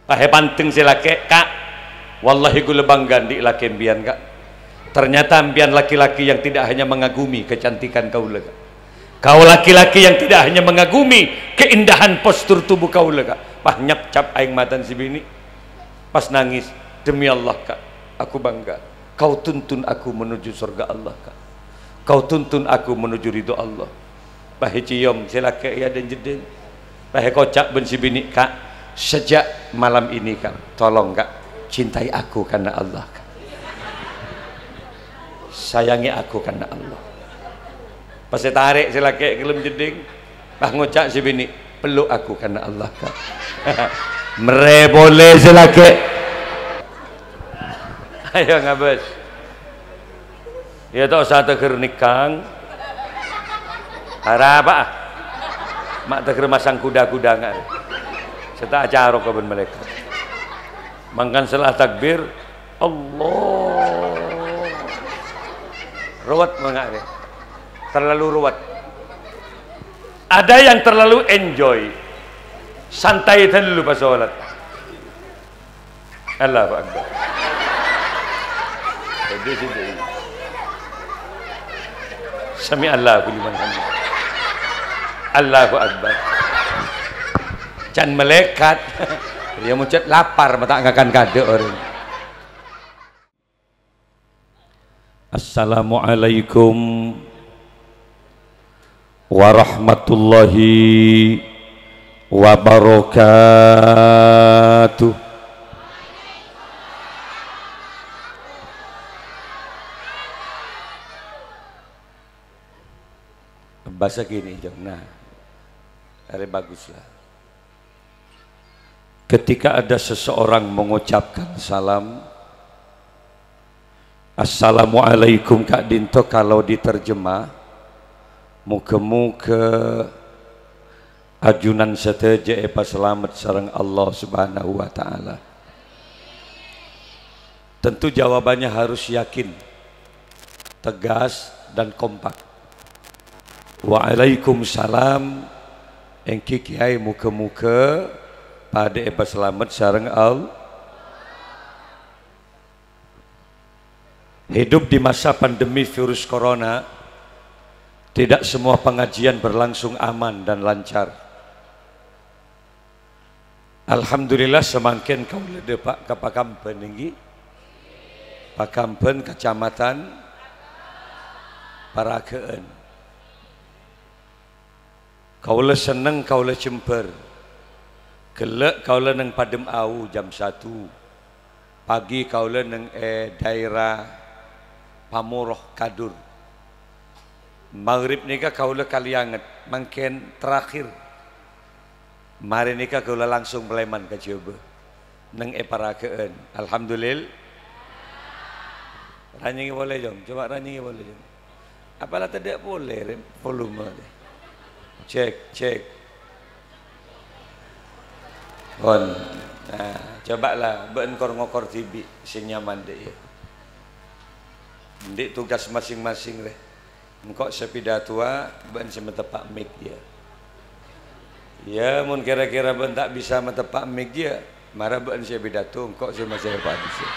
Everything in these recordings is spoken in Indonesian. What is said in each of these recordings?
pahe panteng si laki kak, wallahi gula bangga di laki mbian kak. Ternyata mbian laki-laki yang tidak hanya mengagumi kecantikan kaula kak. Kau laki-laki yang tidak hanya mengagumi keindahan postur tubuh kaula kak. Pah nyap cap aing matan si bini. Pas nangis, demi Allah kak, aku bangga. Kau tuntun aku menuju surga Allah kak. Kau tuntun aku menuju ridho Allah. Pahe cium silake ya dan jedeng. Pahe kocak ben si bini kak. Sejak malam ini kak, tolong kak, cintai aku karena Allah kak. Sayangi aku karena Allah. Pas saya tarik silake kelem jedeng. Pah ngocak si bini, peluk aku karena Allah kak. Mere boleh silake. Ayo ngabes. Ya tak usah teger nikang. Harap apa? Mak teger masang kuda-kuda nggak? Serta acara kawan mereka. Mangkan setelah takbir, Allah. Ruwet mengak? Terlalu ruwet. Ada yang terlalu enjoy. Santai dulu pas sholat. Allahu Akbar. Jadi sini. Sami Allahu liman hamid. Allahu Akbar. Can melekat. Dia muncul lapar mata ngakan kade orang. Assalamualaikum warahmatullahi wabarakatuh. Bahasa gini, nah, hari baguslah. Ketika ada seseorang mengucapkan salam, Assalamualaikum Kak Dinto, kalau diterjemah, muka-muka ajunan seteja epa selamat sareng Allah Subhanahu wa Ta'ala. Tentu jawabannya harus yakin, tegas dan kompak. Waalaikumsalam engki kiai muka-muka pada epa selamat sareng Allah. Hidup di masa pandemi virus corona, tidak semua pengajian berlangsung aman dan lancar. Alhamdulillah semakin kau lede pak ke Pakampen tinggi, Pakampen kecamatan Parakeun. Kau le seneng, kau le cemper, kelak kau le neng Padem Au jam 1 pagi, kau le neng daerah Pamuroh Kadur. Maghrib nikah kau le Kalianget, mangken terakhir. Mari nikah kau le langsung Peleman ke Jobe, neng Parakeun. Alhamdulillah. Ranyingi boleh jom, coba ranyingi boleh jom. Apalah tidak boleh volume deh. Cek. Kon. Nah, cobalah beengkor ngokor TV sing nyaman deh ya. Ndik tugas masing-masing deh. Engkau sepidatua ben semetepak mic dia. Ya, mun kira-kira ben tak bisa metepak mic dia, marah ben sepidato engkau semasa apa bisa.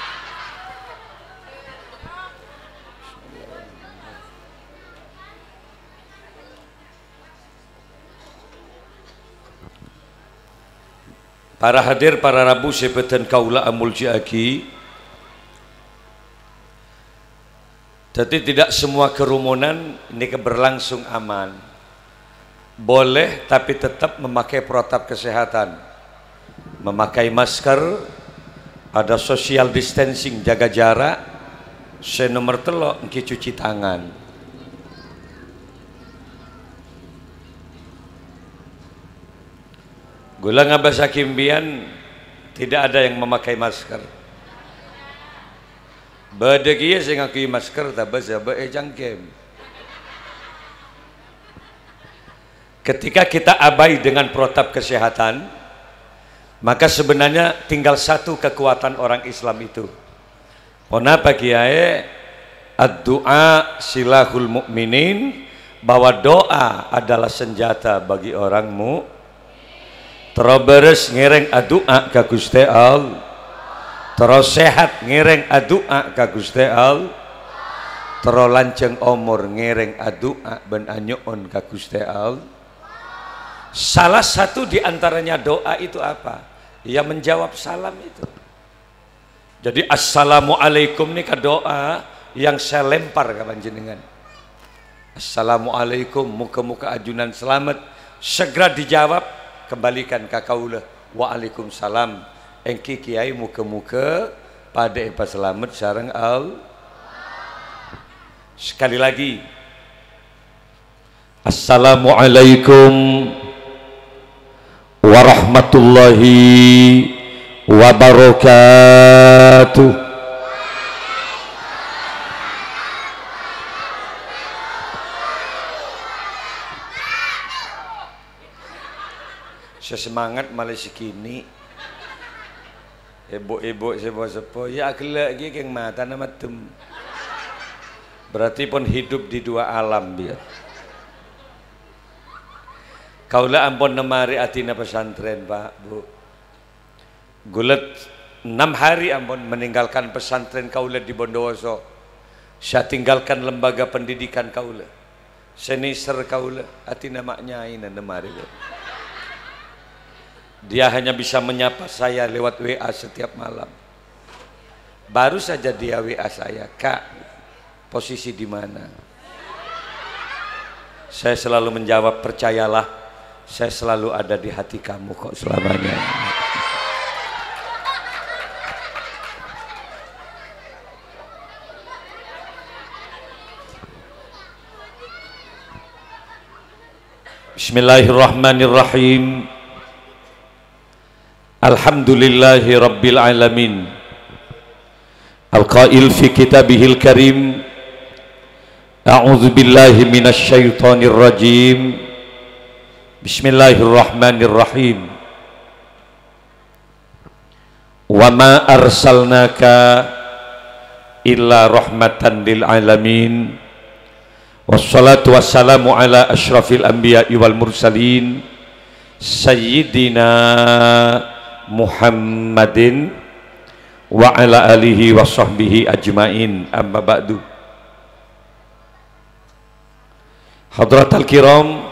Para hadir, para rabu sepetan kaula amul jiaki. Jadi tidak semua kerumunan ini berlangsung aman. Boleh tapi tetap memakai protap kesehatan. Memakai masker, ada social distancing, jaga jarak. Nomor telok engki cuci tangan. Gula ngabas hakimbian tidak ada yang memakai masker. Badek iya sing ngakui masker tabas ya jangkem. Ketika kita abai dengan protap kesehatan, maka sebenarnya tinggal satu kekuatan orang Islam itu. Kenapa kiai? Ad-du'a silahul mu'minin, bahwa doa adalah senjata bagi orang terus beres ngereng adua ka Gusti Allah, terus sehat ngereng adua ka Gusti Allah, terus lanceng umur ngereng adua ben anyoon ka Gusti Allah. Salah satu di antaranya doa itu apa? Ya menjawab salam itu. Jadi assalamualaikum ini ke doa yang saya lempar ke panjenengan. Assalamualaikum, muka-muka ajunan selamat, segera dijawab, kembalikan ke kaula. Waalaikumsalam. Engki kiai muka-muka pada epa selamat sareng al. Sekali lagi. Assalamualaikum warahmatullahi wabarakatuh. Sesemangat malah sekini ibu-ibu sepo-sepo ya akhirnya lagi yang mata nama tem berarti pun hidup di dua alam dia. Kaulah ampun nemari atina pesantren Pak Bu gulet 6 hari ampun meninggalkan pesantren kaulah di Bondowoso. Saya tinggalkan lembaga pendidikan kaulah seniser kaulah atina maknya ini nemari Bu. Dia hanya bisa menyapa saya lewat WA setiap malam. Baru saja dia WA saya, Kak, posisi di mana? Saya selalu menjawab, percayalah, saya selalu ada di hati kamu kok selamanya. Bismillahirrahmanirrahim. Alhamdulillahi rabbil alamin. Al-qail fi kitabihil karim, a'udzu billahi minasy syaithanir rajim. Bismillahirrahmanirrahim. Wa ma arsalnaka illa rahmatan lil alamin. Wassalatu wassalamu ala asyrafil anbiya'i wal mursalin sayyidina Muhammadin wa ala alihi wa sahbihi ajmain, amma ba'du. Hadratal kiram,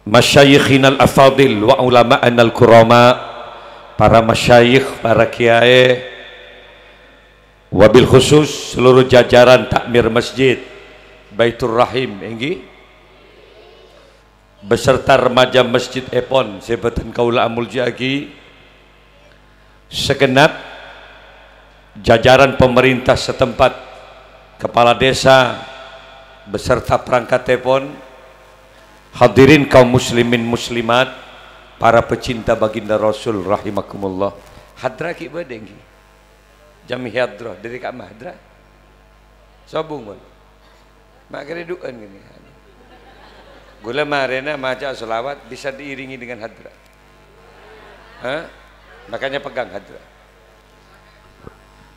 masyayikhinal afadil wa ulama'anal kurama, para masyayikh, para kiai, wabil khusus seluruh jajaran takmir masjid Baitur Rahim enggi beserta remaja Masjid Epon Sebatan Kaula Amul Jagi, segenap jajaran pemerintah setempat, kepala desa beserta perangkat Epon, hadirin kaum muslimin muslimat, para pecinta baginda Rasul rahimakumullah. Hadra ki badenggi jami hadra dari kak hadra sobung mon makare duan gini. Gula marena maca selawat bisa diiringi dengan hadra. Makanya pegang hadra.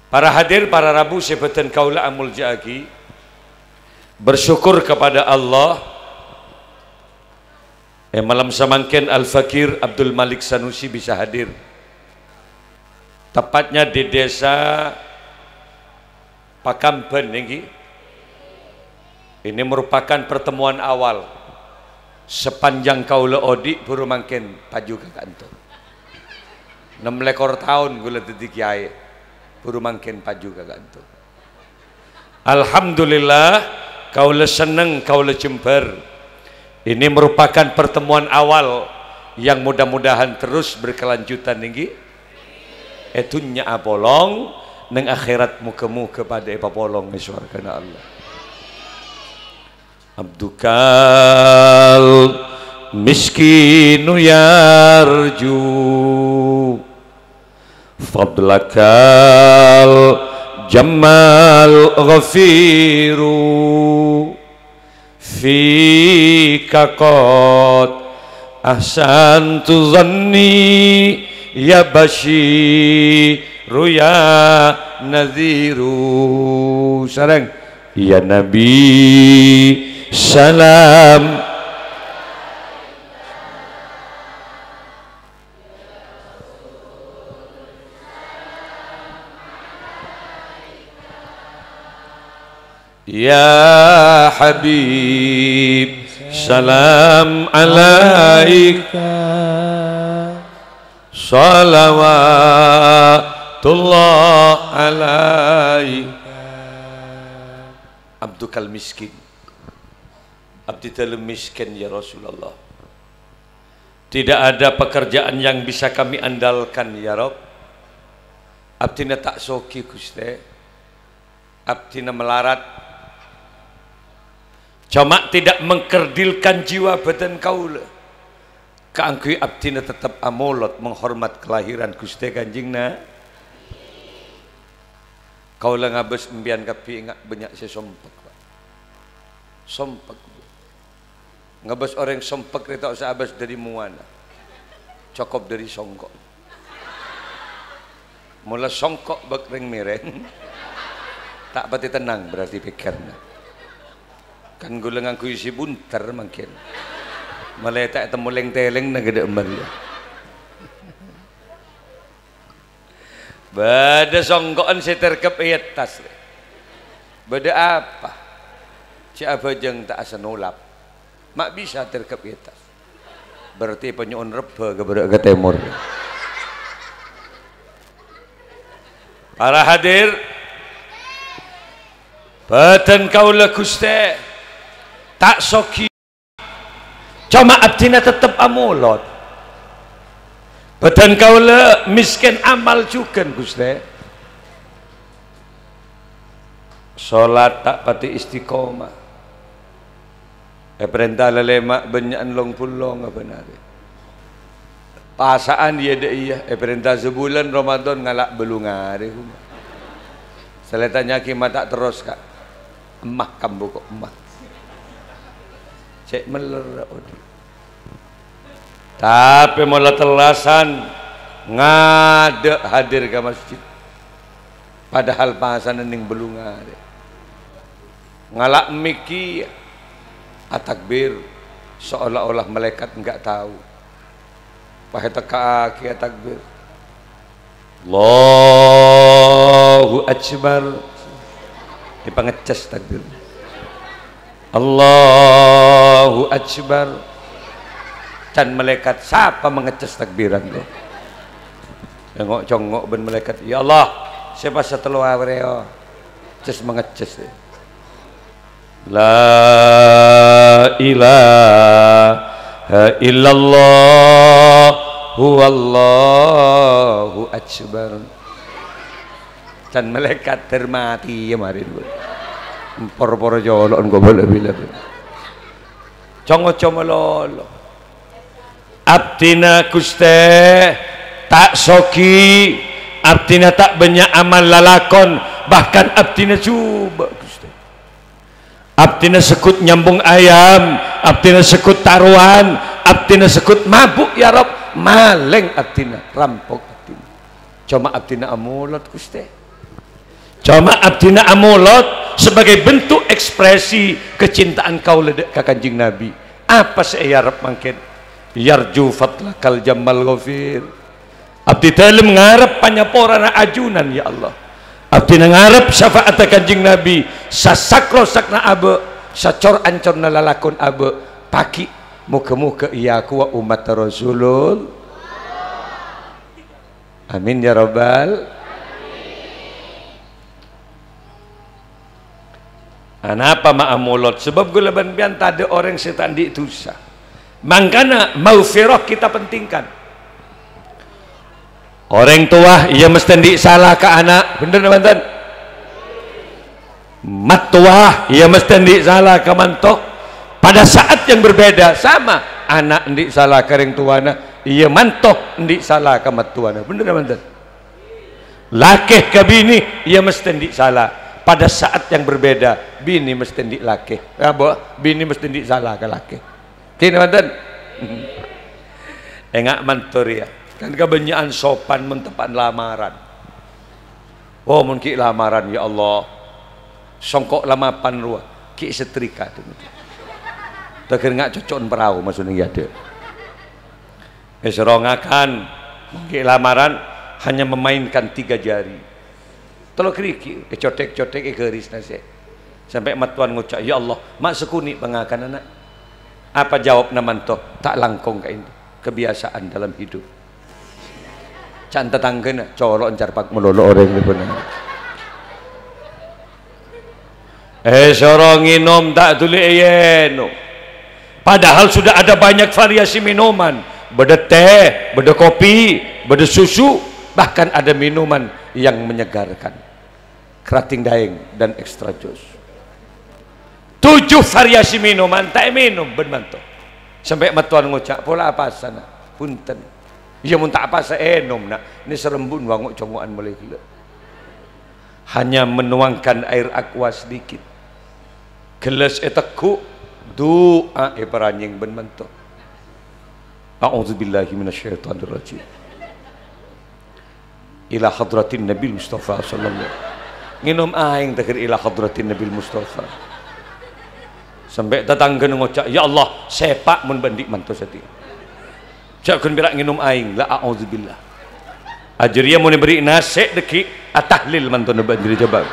Para hadir, para rabu Sebatan Kaula Amul Jagi, bersyukur kepada Allah malam samangken Al-Fakir Abdul Malik Sanusi bisa hadir, tepatnya di desa Pakamben. Ini merupakan pertemuan awal sepanjang kaula odi buru mangken paju ke kantor 6 tahun gula detik kiai buru mangken paju ke kantor. Alhamdulillah kaula seneng, kaula jember. Ini merupakan pertemuan awal yang mudah-mudahan terus berkelanjutan tinggi. Etunya apolong neng akhirat muka-muka pada epapolong iswarkana Allah. Abdukal miskinu yarju fadlakal jamal ghafiru fika qad ahsantu zanni ya basyiru ya nadhiru. Sareng ya Nabi salam Ya Habib salam alaika salawatullah alaika abdukal miskin abdi dalam miskin ya Rasulullah. Tidak ada pekerjaan yang bisa kami andalkan ya Rabb. Abdina tak soki Gusti, abdina melarat, cuma tidak mengkerdilkan jiwa badan kaula. Kaangkui abdina tetap amolot menghormat kelahiran Gusti Kanjingna. Kaula ngabes embian kapi ingat banyak sesompak Pak. Sompak. Ngabes orang sompak kita usah abas dari muana. Cokop dari songkok. Mula songkok bak ring mireng. Tak pati tenang berarti pikirnya. Kan gulengan ku isi bunter makin. Meletak temu leng-teleng na gede embar ya. Bada songkokan seterkep iat tas. Bada apa? Siapa jeng tak asa nolap. Mak bisa terkep iat tas. Berarti penyuun reba ke timur. Para hadir, badan kaula Gusti tak soki, cuma abdina tetap amulot. Badan kaula miskin amal juga Gusti. Salat tak pati istiqomah. Perintah lelemak banyak long pulong apa nari. Pasaan dia dah iya. Perintah sebulan Ramadan ngalak belungari. Saya tanya kima tak terus kak. Emah kambu kok emah. Cek meler. Tapi mula telasan ngada hadir ke masjid. Padahal pasan ning belungari. Ngalak miki atakbir seolah-olah malaikat enggak tahu. Pakai teka aki takbir. Allahu Akbar. Dipangecas takbir. Allahu Akbar. Dan malaikat siapa mengecas takbiran deh? Tengok congok ben malaikat. Ya Allah, siapa setelah awreo? Ces mengecas deh. La ilaha illallah huwallahu akbar. Dan malaikat termati ya marin. Por-por jolon go bila-bila. Congo-congo lolo. Abdina Gusti tak soki, abdina tak banyak amal lalakon, bahkan abdina coba Gusti. Abdina sekut nyambung ayam, abdina sekut taruhan, abdina sekut mabuk ya Rob, maleng abdina, rampok abdina. Cuma abdina amulot Gusti. Cuma abdina amulot sebagai bentuk ekspresi kecintaan kau ledek ke Kanjeng Nabi. Apa saya Rob mangkin? Yarju fatlakal jamal ghafir. Abdi dalam ngarep panyaporana ajunan ya Allah. Abdi ngarep syafaat Kanjeng Nabi sasakro sakna abe sacor ancor lalakon abe paki muka-muka iya kuwa umat Rasulul. Amin ya rabbal. Kenapa ma'amulot? Sebab gulaban bian tak ada orang setan di dosa. Makanya maufirah kita pentingkan. Orang tua ia mesti di salah ke anak, bener teman-teman. Mat tua ia mesti di salah ke mantok. Pada saat yang berbeda sama anak di salah ke orang tuana, ia mantok di salah ke mat tuana, bener teman-teman. Laki ke bini ia mesti di salah. Pada saat yang berbeda, bini mesti di laki. Ya, bini mesti di salah ke laki. Kini teman-teman. Enggak mantur ya. Kan kebanyakan sopan mentepan lamaran. Oh mungkin lamaran ya Allah. Songkok lamapan ruah. Ki setrika tu. Takir ngak cocok perahu maksudnya ada. Serongakan mungkin lamaran hanya memainkan 3 jari. Tolong keriki, cotek-cotek garis nasi. Sampai matuan ngucap, ya Allah mak sekuni pengakan anak. Apa jawab namanto? Tak langkong kain kebiasaan dalam hidup. Can tetanggana colok carpak melolo orang ni benar. Sorong minum tak tuli no. Padahal sudah ada banyak variasi minuman, beda teh, beda kopi, beda susu, bahkan ada minuman yang menyegarkan, kerating daeng dan ekstra jus. 7 variasi minuman tak minum bermanto. Sampai matuan ngucap pola apa sana punten. Ya mun tak apa seenom nak. Ini serembun wanguk congokan boleh gila. Hanya menuangkan air aqua sedikit. Gelas eteku doa peranjing bermanto. A'udzubillahi minasyaitonirrajim. Ila hadratin Nabi Mustafa sallallahu. Nginum aing takir ila hadratin Nabi Mustafa. Sampai tetangga ngucap, ya Allah sepak mun bandik mantu sati. Cak kun birak nginum aing la a'udzubillah. Ajriya mun beri nasi deki atahlil mantu bandir jabal.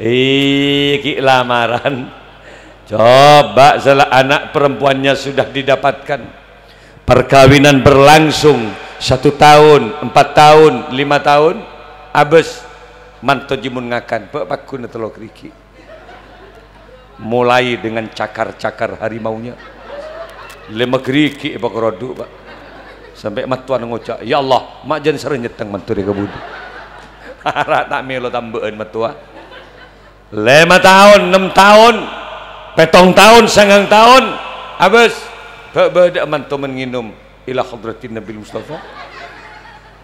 Ki lamaran. Coba salah anak perempuannya sudah didapatkan. Perkawinan berlangsung 1 tahun, 4 tahun, 5 tahun. Abes manto jimun ngakan pakun telok riki. Mulai dengan cakar-cakar harimaunya. Lemak riki pakrodu pak. Sampai matuan ngucap, ya Allah mak jan serenyeteng mantu di kebudi. Harap tak melo tambahan matua. 5 tahun, 6 tahun, 7 tahun, 9 tahun. Habis beda mantu menginum ila hadratin Nabi Mustafa.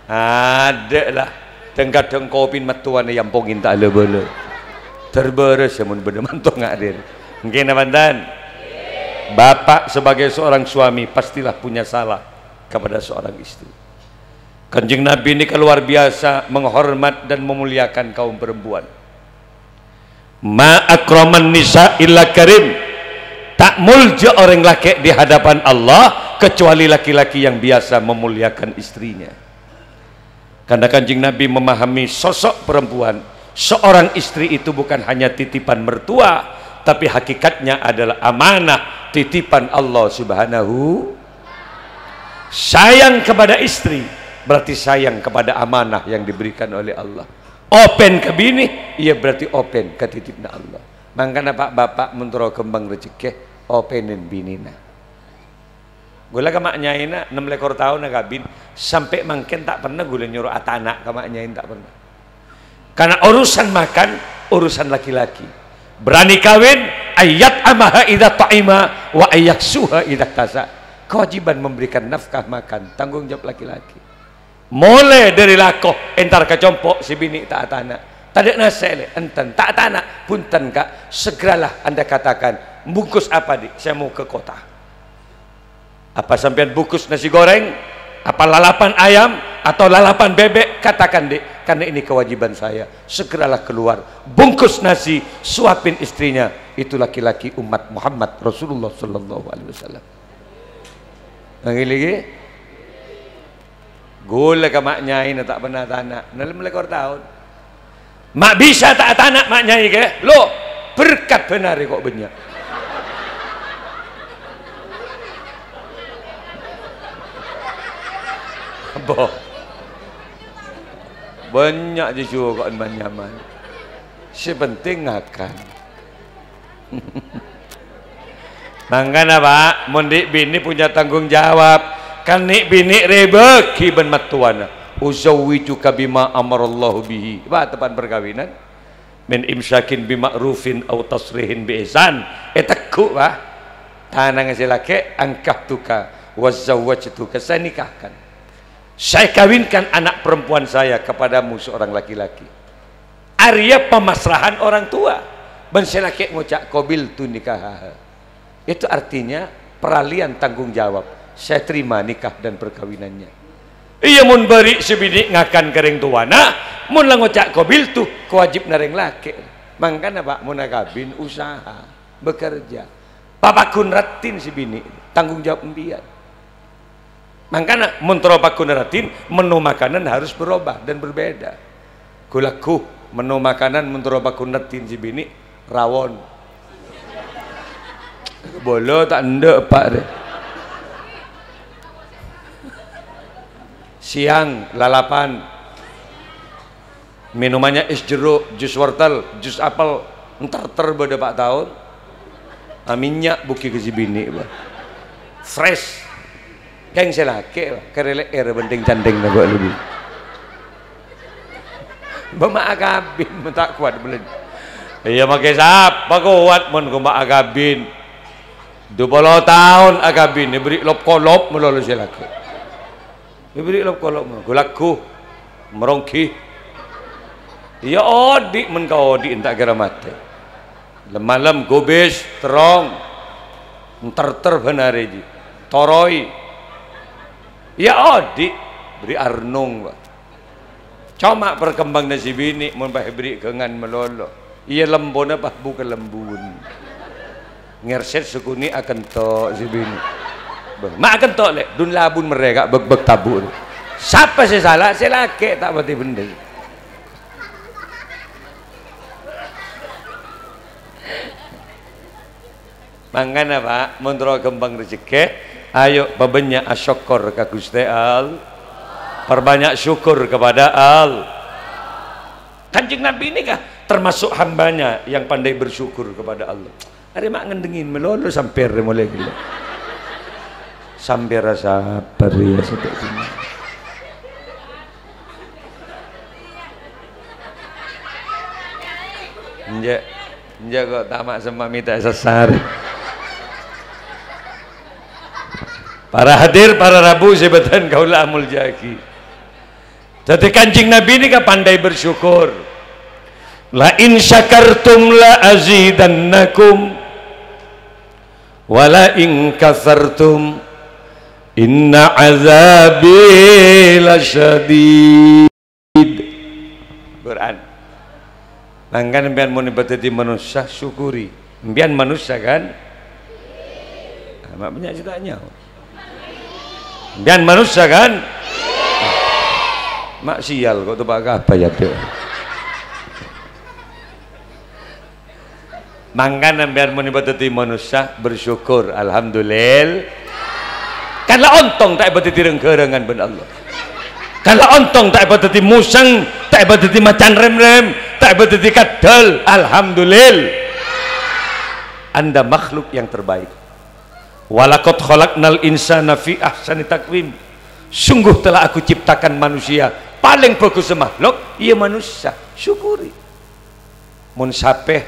Ada lah. Kadang kopin matuan yang pongin tak le-bele. Terberes mun beda mantu ngadir. Mungkin abandan. Bapak sebagai seorang suami pastilah punya salah kepada seorang istri. Kanjeng Nabi ini luar biasa menghormat dan memuliakan kaum perempuan. Ma akraman nisa illa karim. Tak mulja orang laki di hadapan Allah kecuali laki-laki yang biasa memuliakan istrinya. Karena Kanjeng Nabi memahami sosok perempuan, seorang istri itu bukan hanya titipan mertua, tapi hakikatnya adalah amanah titipan Allah Subhanahu. Sayang kepada istri berarti sayang kepada amanah yang diberikan oleh Allah. Open ke bini, ia berarti open ke titipna Allah. Makanya pak bapak mentero kembang rezeki, openin binina. Gula ke maknya ina 6 lekor tahun agabin sampai mungkin tak pernah gula nyuruh atanak ke maknya tak pernah. Karena urusan makan urusan laki-laki. Berani kawin ayat amaha idza ta'ima wa ayaksuha idza tasa. Kewajiban memberikan nafkah makan tanggung jawab laki-laki. Mulai dari lakoh entar kecompok si bini tak atanak. Tadi nasele enten tak atanak punten kak segeralah anda katakan bungkus apa dik saya mau ke kota. Apa sampean bungkus nasi goreng, apa lalapan ayam atau lalapan bebek, katakan dek, karena ini kewajiban saya. Segeralah keluar, bungkus nasi, suapin istrinya. Itu laki-laki umat Muhammad Rasulullah sallallahu alaihi wasallam. Lagi gula ke mak nyai tak pernah tanak, dalam lekor tahun. Mak bisa tak tanak mak nyai ke? Lo berkat benar kok banyak. Boh. Banyak je juga kok nyaman. Sepenting akan. Mangkana pak, mendik bini punya tanggung jawab. Kan nik bini rebeki ben matuana. Uzawwijuka bima amarallahu bihi. Ba tepan perkawinan. Min imsakin bima'rufin au tasrihin bi ihsan. Etekku pak. Tanang silake angkah tuka wazawwajtuka saya nikahkan. Saya kawinkan anak perempuan saya kepadamu seorang laki-laki. Arya pemasrahan orang tua. Ben selaki ngucap qabil tu nikah. Itu artinya peralihan tanggung jawab. Saya terima nikah dan perkawinannya. Iya mun beri sebini ngakan kering tuana, mun la ngucap qabil tu kewajib nareng laki. Mangkana pak mun kawin usaha, bekerja. Papakun ratin sebini tanggung jawab embian. Makanya mentero pakun ratin menu makanan harus berubah dan berbeda. Gulaku menu makanan mentoro pakunetin si bini rawon. Bolo tak ndek pak deh. Siang lalapan. Minumannya es jeruk, jus wortel, jus apel, entar pada pak tahun. Minyak buki ke si bini bah. Fresh. Keng selake kerelek benting candeng nak buat lebih. Bamak agabin tak kuat belum. Iya makai sap, kuat mon kumak agabin. 20 tahun agabin diberi lop kolop melolo selake. Diberi lop kolop gulaku merongki. Iya odi men kau odi entak kira mati. Malam gobes terong. Entar benar ji. Toroi. Ya odi beri arnung pak. Cuma perkembang nasi bini mun bah beri kengan melolo. Iya lembon apa bukan lembun. Ngerset sukuni akan to si bini. Mak akan to lek dun labun mereka beg tabu. Siapa sih salah? Saya laki tak berarti benda. Mangana pak, mentro kembang rezeki. Ayo babenya asyukur ka Gusti Allah. Perbanyak syukur kepada Allah. Kanjeng Nabi ini kah termasuk hambanya yang pandai bersyukur kepada Allah. Hari mak ngendengin melolo sampai mulai gila. Sampai rasa peria seperti ini. Nja kok tamak sama minta sesar. Para hadir, para rabu sebatan kaulah amul jaki. Jadi Kanjeng Nabi ini kan pandai bersyukur. La in syakartum la azidannakum wa la in kafartum inna azabi lasyadid. Quran. Mangkan mbian mun ibadati manusia syukuri. Mbian manusia kan? Mak banyak juga nyawa. Dan manusia kan mak sial kok tebak apa ya tuh. Mangkana biar menibadati manusia bersyukur alhamdulillah. Kalau ontong tak ibadati rengkerengan ben Allah. Kalau ontong tak ibadati musang, tak ibadati macan rem-rem, tak ibadati kadal, alhamdulillah. Anda makhluk yang terbaik. Walaqad khalaqnal insana fi ahsani taqwim. Sungguh telah aku ciptakan manusia paling bagus makhluk, ia manusia. Syukuri. Mun sapeh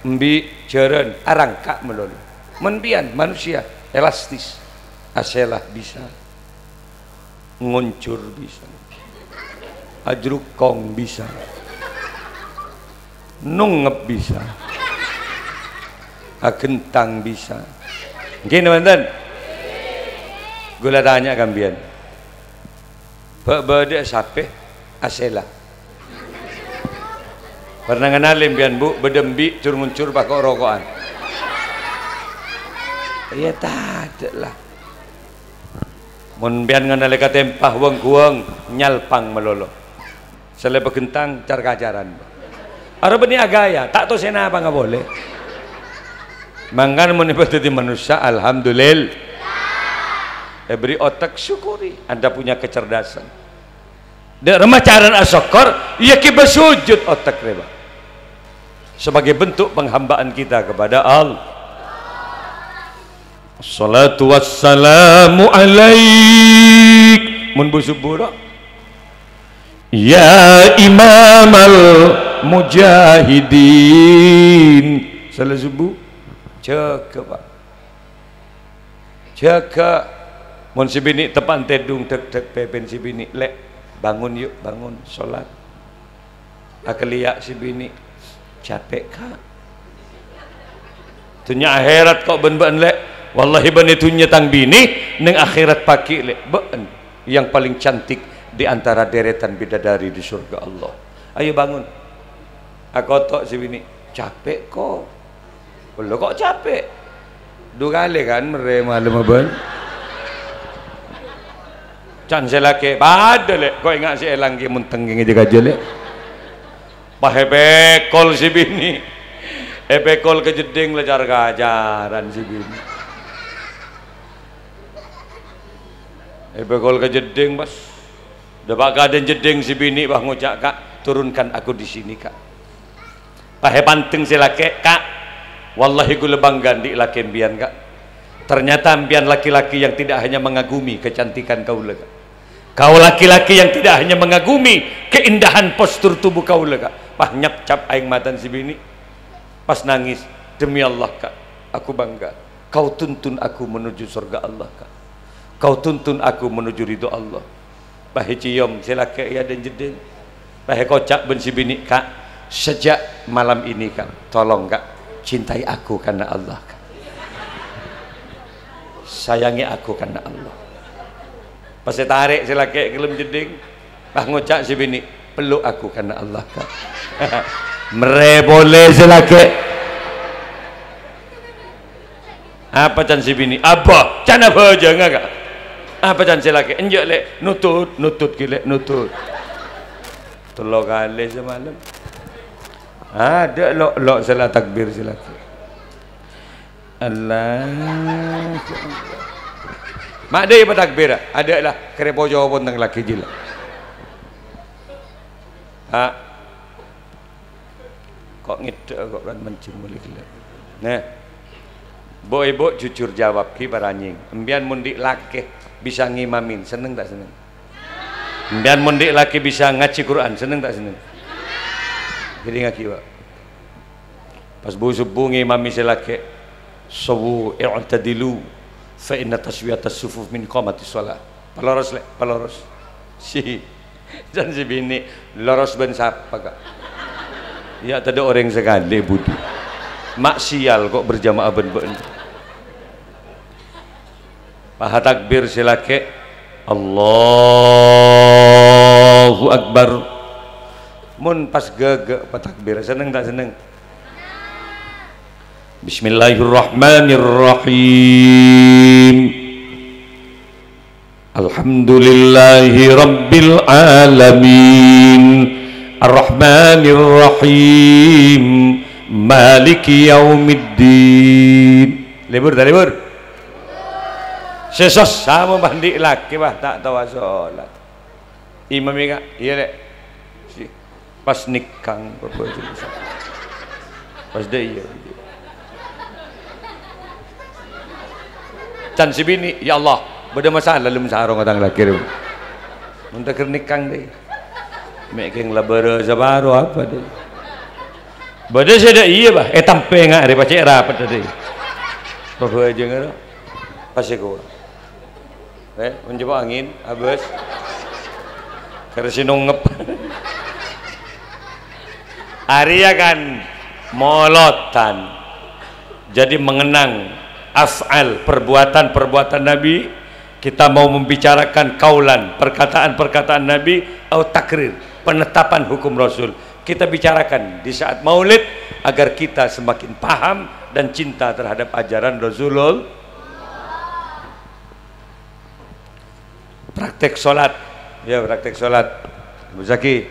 mbi jeren arangka melulu. Mun bian manusia elastis. Aselah bisa. Nguncur bisa. Ajrukong bisa. Nungep bisa. Agentang bisa. Gini teman-teman, gula tanya kambian, berde sape, asela. Pernah kenalin bian bu, bedembi, cur-muncur pakai rokokan. Iya tak lah. Mun bian ngenal katempah weng-weng nyalpang melolo. Selepas gentang car kacaran. Arab ini agaya, tak tahu sena apa nggak boleh. Mangkan menibati manusia alhamdulillah. Beri otak syukuri. Anda punya kecerdasan. Dan remacaran asyukur ia kita sujud otak reba. Sebagai bentuk penghambaan kita kepada Allah. Assalatu wassalamu alaik mun busubura ya imamal mujahidin. Salah subuh jaga pak, jaga. Mun si bini tepan tedung dek pepen si bini lek bangun yuk bangun sholat. Akeliak si bini capek kak. Tunya akhirat kok ben lek. Wallahi bani tunya tang bini neng akhirat paki lek ben yang paling cantik di antara deretan bidadari di surga Allah. Ayo bangun. Aku tok si bini capek kok. Lo kok capek? 2 kali kan mere malam ben. Can selake pada lek kok ingat si elang ki mun tenging aja lek. pahe bekol si bini bekol ke jeding lecar kajaran si bini bekol ke jeding bas dapat kaden jeding si bini bah ngucak kak turunkan aku di sini kak pahe panteng si laki kak wallahi gula bangga di laki mbian kak ternyata mbian laki-laki yang tidak hanya mengagumi kecantikan kau lega kau laki-laki yang tidak hanya mengagumi keindahan postur tubuh kau lega pah nyap cap aing matan si bini pas nangis demi Allah kak aku bangga kau tuntun aku menuju surga Allah kak kau tuntun aku menuju ridho Allah pah cium silake ya dan jeding pah kocak ben si bini kak sejak malam ini kak tolong kak cintai aku karena Allah kak sayangi aku karena Allah pas saya tarik si laki kelem jeding bah ngocak si bini peluk aku karena Allah kak mere boleh si laki apa can si bini apa can apa aja enggak kak apa can si laki enjak lek nutut gile nutut telok kali semalam ada lok salah takbir si laki Allah mak dia apa takbir ada lah kerepo jawab tentang laki jila kok ngidek kok kan mencium boleh gila nah ibu jujur jawab ki baranying embian mundik laki bisa ngimamin seneng tak seneng embian mundik laki bisa ngaji Quran seneng tak seneng jadi ngaki pak pas subuh ngimami si laki sawu i'tadilu fa inna taswiyatas sufuf min qamati shalah paloros lek paloros si dan si bini loros ben siapa kak ya tadi orang sekali budi maksial kok berjamaah ben paha takbir si laki Allahu Akbar mun pas gege apa takbir seneng tak seneng Bismillahirrahmanirrahim Alhamdulillahi Rabbil Alamin Ar-Rahmanirrahim Maliki Yaumiddin libur dah libur sesos sama bandi laki bah tak tahu sholat imam ingat iya dek pas nikang pas dia iya can si bini ya Allah beda masalah lem sarong orang laki ru untuk nikang deh making labara zabaro apa deh beda saya iya bah tampe ngak hari pacek rapat tadi apa aja ngara pasti kau mencoba angin habis kerasi nongep Arya kan molotan jadi mengenang af'al perbuatan-perbuatan Nabi kita mau membicarakan kaulan perkataan-perkataan Nabi atau takrir penetapan hukum Rasul kita bicarakan di saat maulid agar kita semakin paham dan cinta terhadap ajaran Rasulullah praktek sholat ya praktek sholat Bu Zaki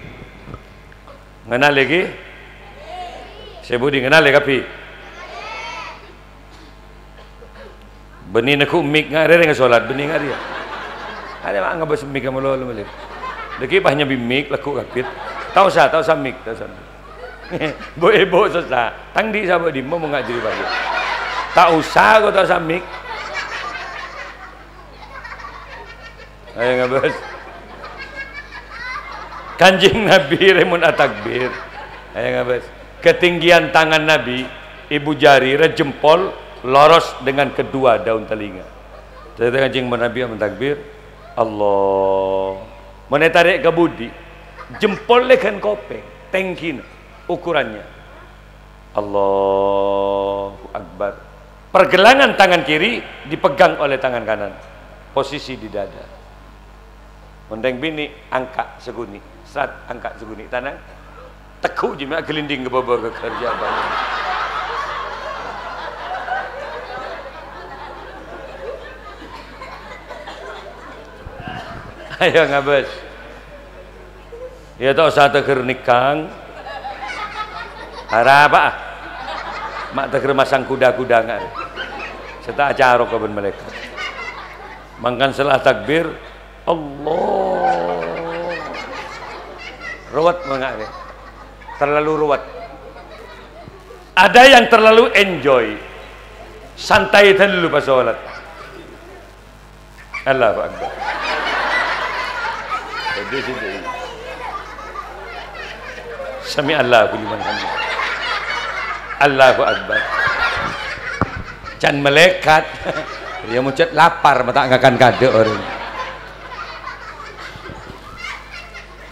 ngenal lagi saya budi ngenal lagi kapi benih nak mik ngare dengan solat benih ngare ada mak ngabas mik kamu lalu malik lagi banyak bimik laku kapit tahu sa mik tahu sa bo sesa tangdi sahabat di mau ngaji bagi tak usah kau tahu sa mik ayo ngabas Kanjeng Nabi remun atakbir ayo ngabas ketinggian tangan Nabi ibu jari jempol loros dengan kedua daun telinga. Jadi Kanjeng Nabi mentakbir Allah menetarik ke budi jempol lekan kopeng tengkin ukurannya Allahu Akbar pergelangan tangan kiri dipegang oleh tangan kanan posisi di dada mendeng bini angkat seguni saat angkat seguni tanang tekuk jima gelinding ke bawah ke kerja banyak ayo ngabes ya tak usah teker nikang harapa mak teger masang kuda-kuda nggak serta acara kawan mereka mangkan setelah takbir Allah ruwet mengak terlalu ruwet. Ada yang terlalu enjoy santai dulu pas sholat. Allahu Akbar. Sami Allahu liman hamidah. Allahu Akbar. Can melekat dia muncul lapar mata ngakan kade orang.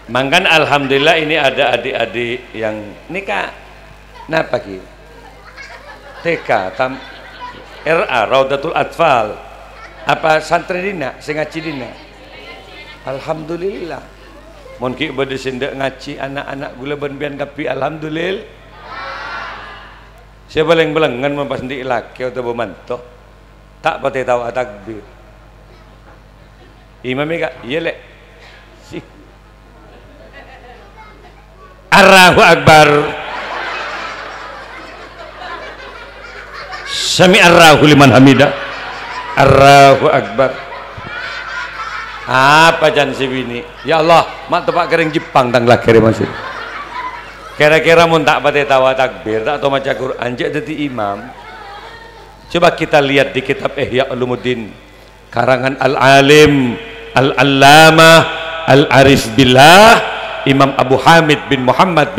Mangkan alhamdulillah ini ada adik-adik yang nikah. Napa ki? TK tam RA Raudatul Atfal. Apa santri dina sing ngaji dina. Alhamdulillah. Mun ki bade sendek ngaji anak-anak gula ben-ben kapi alhamdulillah. Siapa yang belengan mempas ndik laki atau bemanto tak pati tahu takbir. Imam ka iya lek. Si. Allahu Akbar. Sami Allahu liman hamidah. Allahu Akbar. Apa jan si bini? Ya Allah, mak tepak kering Jepang tang lagi masih. Kira-kira mun tak pati tawa takbir tak atau maca Quran jadi imam. Coba kita lihat di kitab Ihya Ulumuddin karangan Al-Alim Al-Allamah Al-Arif Billah Imam Abu Hamid bin Muhammad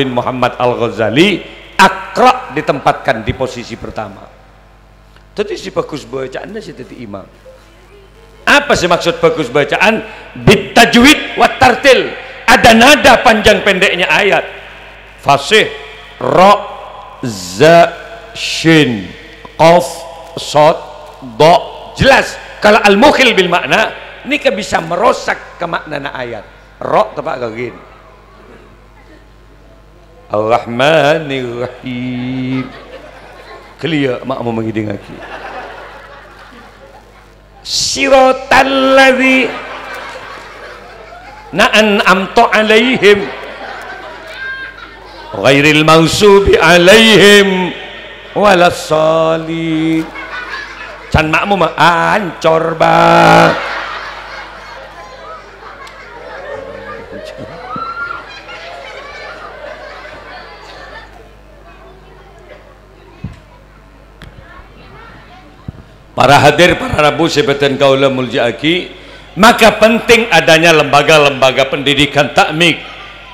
Al-Ghazali Aqra ditempatkan di posisi pertama. Tadi si bagus bacaan si tadi imam. Apa sih maksud bagus bacaan? Bitajwid wa tartil. Ada nada panjang pendeknya ayat. Fasih ra za shin qaf sad da. Jelas kalau al-mukhil bil makna ini bisa merosak ke makna ayat. Ra tepak gini. Ar-Rahmanir Rahim. Kelia mak mau mengiding lagi. Siratal ladzi na'amtu alaihim ghairil maghsubi alaihim walassalin. Can makmu mah ancor bang. Para hadir, para rabu sebatan kaula muljaaki, maka penting adanya lembaga-lembaga pendidikan takmik,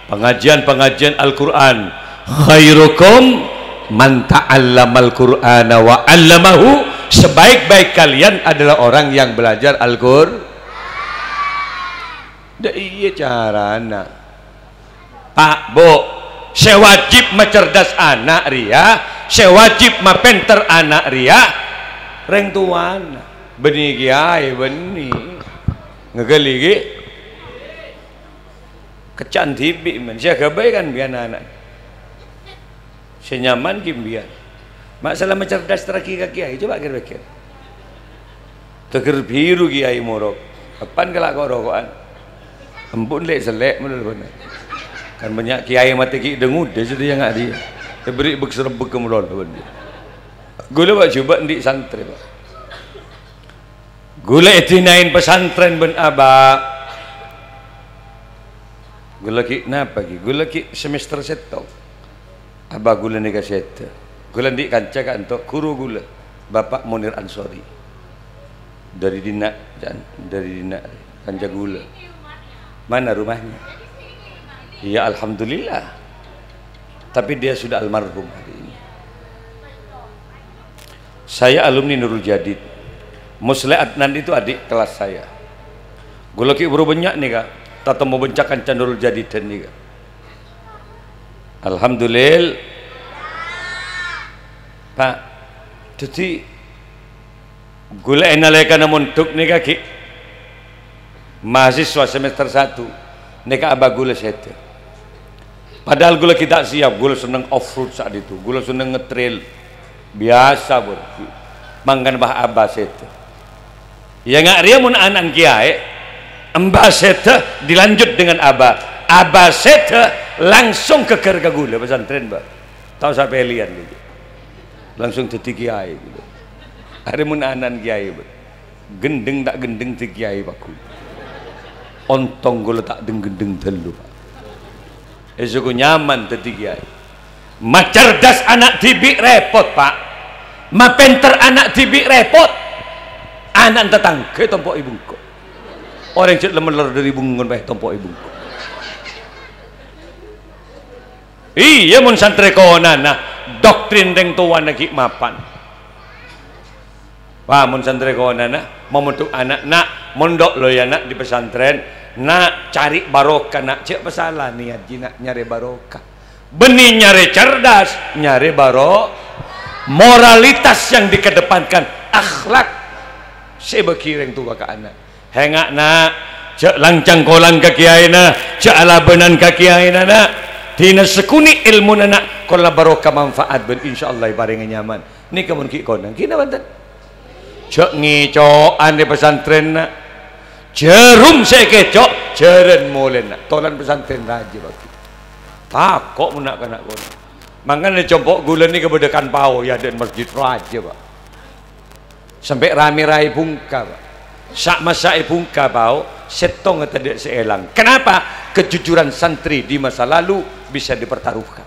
pengajian-pengajian Al-Quran. Khairukum man ta'allamal Qur'ana wa 'allamahu. Sebaik-baik kalian adalah orang yang belajar Al-Qur'an. Da iya carana. Pak, Bu, saya wajib mencerdas anak ria, saya wajib mapenter anak ria. Reng tuan benih kiai benih ngegeli ki kecan tibi men saya kebaikan biar anak senyaman kimbian masalah mencerdas teraki ke kiai coba kira-kira teger biru kiai morok kapan kelak kau rokokan empun lek selek menurut benar kan banyak kiai mati ki dengu deh jadi yang ada dia beri bekserebek kemudian gula pak coba di santri pak gula etinain pesantren ben aba gula ki napa ki gula ki semester seto aba gula ni kaset gula di kanca kan untuk guru gula Bapak Munir Ansori dari dina kanca gula mana rumahnya iya alhamdulillah tapi dia sudah almarhum hari ini. Saya alumni Nurul Jadid. Musle Adnan itu adik kelas saya. Gue lagi baru banyak nih kak. Tata mau bencakan Nurul Jadid dan nih kak. Alhamdulillah. Pak, jadi gue enalekan untuk nih kak. Mahasiswa semester 1 nih kak abah gue set. Padahal gue lagi tak siap. Gue seneng off-road saat itu. Gue seneng ngetrail. Biasa bor mangkan bah abas itu ya nggak ria mun anak kiai embas itu dilanjut dengan abas itu langsung ke kerja gula pesantren bah tahu sampai lian gitu. Langsung jadi kiai gitu. Hari mun anan kiai gendeng tak gendeng ti kiai baku. Ontong gula tak gendeng telu Pak. Esok nyaman tadi kiai. Ma cerdas anak didik repot Pak. Ma pinter anak didik repot. Anak tetangga tompok ibungku. Orang cek lemeler dari bungun bae tompok ibungku. Iya mun santri konana doktrin deng tuan lagi mapan. Wah mun santri konana membentuk anak nak mondok lo ya nak di pesantren nak cari barokah nak cek pesalah niat jinak nyari barokah. Benih nyari cerdas nyari moralitas yang dikedepankan akhlak sebekireng tua ke anak hengak nak cek langcang kolang ke kiai na cek alabenan ke kiai na nak tina sekuni ilmu nak kola barokah manfaat ben insyaallah bareng nyaman ni kamun ki konang kina banten cek ngicoan di pesantren nak jerum saya kecok jeren molen nak tolan pesantren raja bagi takok menak kanak konang makanya compok gula ni kebedekan pau ya dan masjid raja Pak sampai rame rai bungka Pak sak masa bungka pau setong tidak seelang kenapa kejujuran santri di masa lalu bisa dipertaruhkan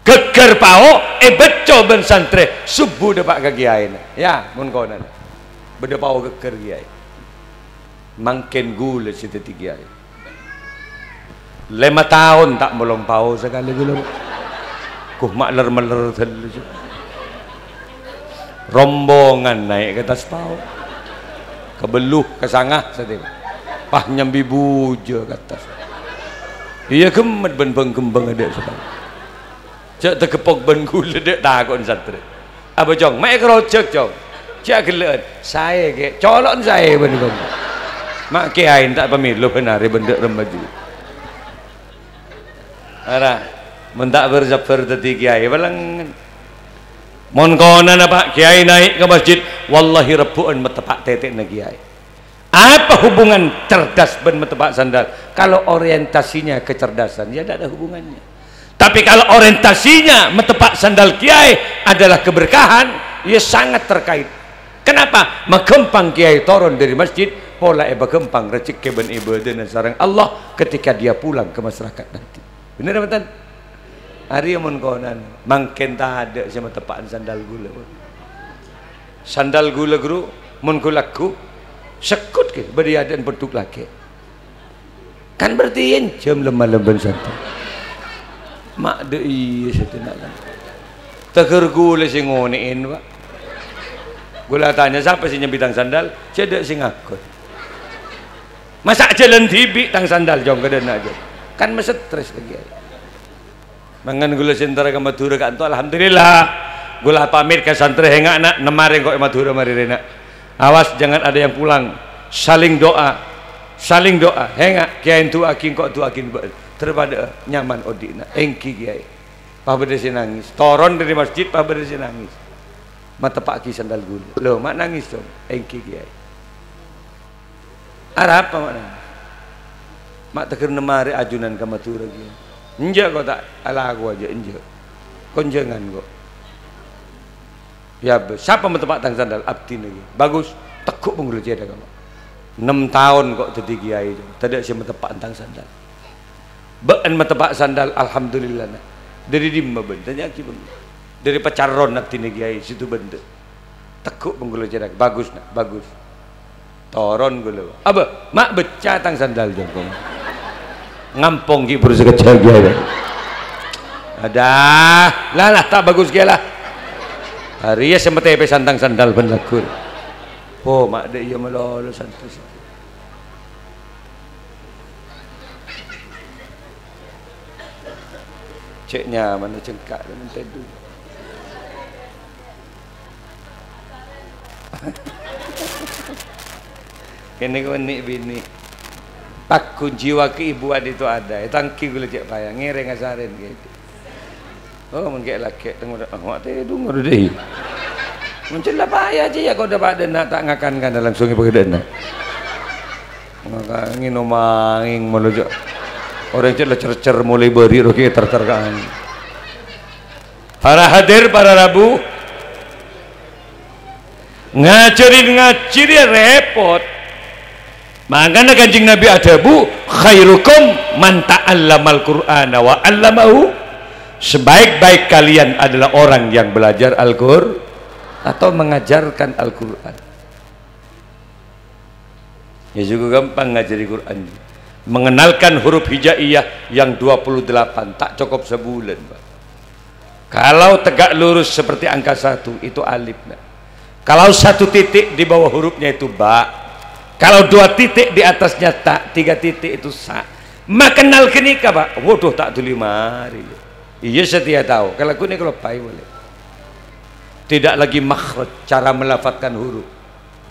geger pau beco ben santri subuh dapat ke kiai ya mun konan beda pau geger kiai mangken gula situ kiai 5 tahun tak melong pau sekali gula kuh makler-meler rombongan naik ke atas pau kebeluh ke sangah sedih pah nyambi buja ke atas iya kemet ben kembang ada sekali cak terkepok ben gula dek takut santri apa jong mak kerocek jong cak gelet saya ke colon saya ben bang mak kiai tak pemilu benari benda remaja arah mentak berzafar tadi kiai balang mon konan apa kiai naik ke masjid wallahi rebuan metepak tetek na kiai apa hubungan cerdas ben metepak sandal kalau orientasinya kecerdasan ya tidak ada hubungannya tapi kalau orientasinya metepak sandal kiai adalah keberkahan ya sangat terkait kenapa makempang kiai turun dari masjid pola berkembang recik keben ibadah dan sarang Allah ketika dia pulang ke masyarakat nanti benar betul hari yang konan mangken tak ada sama tepaan sandal gula guru mun kulaku sekut ke beriadan bentuk laki kan berarti jam lemah-lemah santai mak de iya setenak teger gula sing ngonein Pak gula tanya siapa sih nyebitang sandal cedek sing ngakut masa jalan tibi tang sandal jong ke dana aja kan masa stres lagi mangan gula sentara ke Madura kan tu alhamdulillah gula pamit ke santri hengak nak nemaring kok Madura mari rena awas jangan ada yang pulang saling doa hengak kiai tu akin kok tu akin terpada nyaman odina engki kiai pa berdesi nangis toron dari masjid pa berdesi nangis mata pak ki sandal gula lo mak nangis dong engki kiai arah apa mak nangis mak teker nemari ajunan ke Madura kiai enjak kau tak ala aku aja enjak konjangan kok ya siapa mentepak tang sandal abdi lagi bagus tekuk penggulu ceda kamu 6 tahun kok jadi kiai tidak sih mentepak tang sandal bean mentepak sandal alhamdulillah nah. Dari dimma bentanya aki dari pacaron abdi kiai situ benda tekuk penggulu ceda bagus nak bagus toron gula apa mak beca tang sandal jongkong ngampong ki berusaha kecil dia ada lah tak bagus dia lah hari ya sempat tepe santang sandal penlakur oh mak dek iya melolo santus ceknya mana cengkak dan tedu kene kau nik bini takun jiwa keibuan itu ada tangki gula cek payah ngere ngasarin gitu oh mengke laki tengok mak teh dengar deh muncul lah payah aja ya kau dapat dana tak ngakan kan dalam sungai pakai dana ngangin omanging melujak orang cek lah cer mulai beri roki terterkaan Para hadir, para Rabu, ngajari repot. Makanya Kanjeng Nabi ada bu, khairukum man ta'allamal Qur'ana wa 'allamahu. Sebaik-baik kalian adalah orang yang belajar Al-Qur'an atau mengajarkan Al-Qur'an. Ya juga gampang ngajari Quran. Mengenalkan huruf hijaiyah yang 28 tak cukup sebulan, Pak. Kalau tegak lurus seperti angka 1 itu alif, Pak. Kalau 1 titik di bawah hurufnya itu ba. Kalau 2 titik di atasnya tak, 3 titik itu sa. Makenal kenika, Pak. Waduh tak tuli mari. Iya setia tahu. Kalau aku ni kalau pai boleh. Tidak lagi makhraj, cara melafadzkan huruf.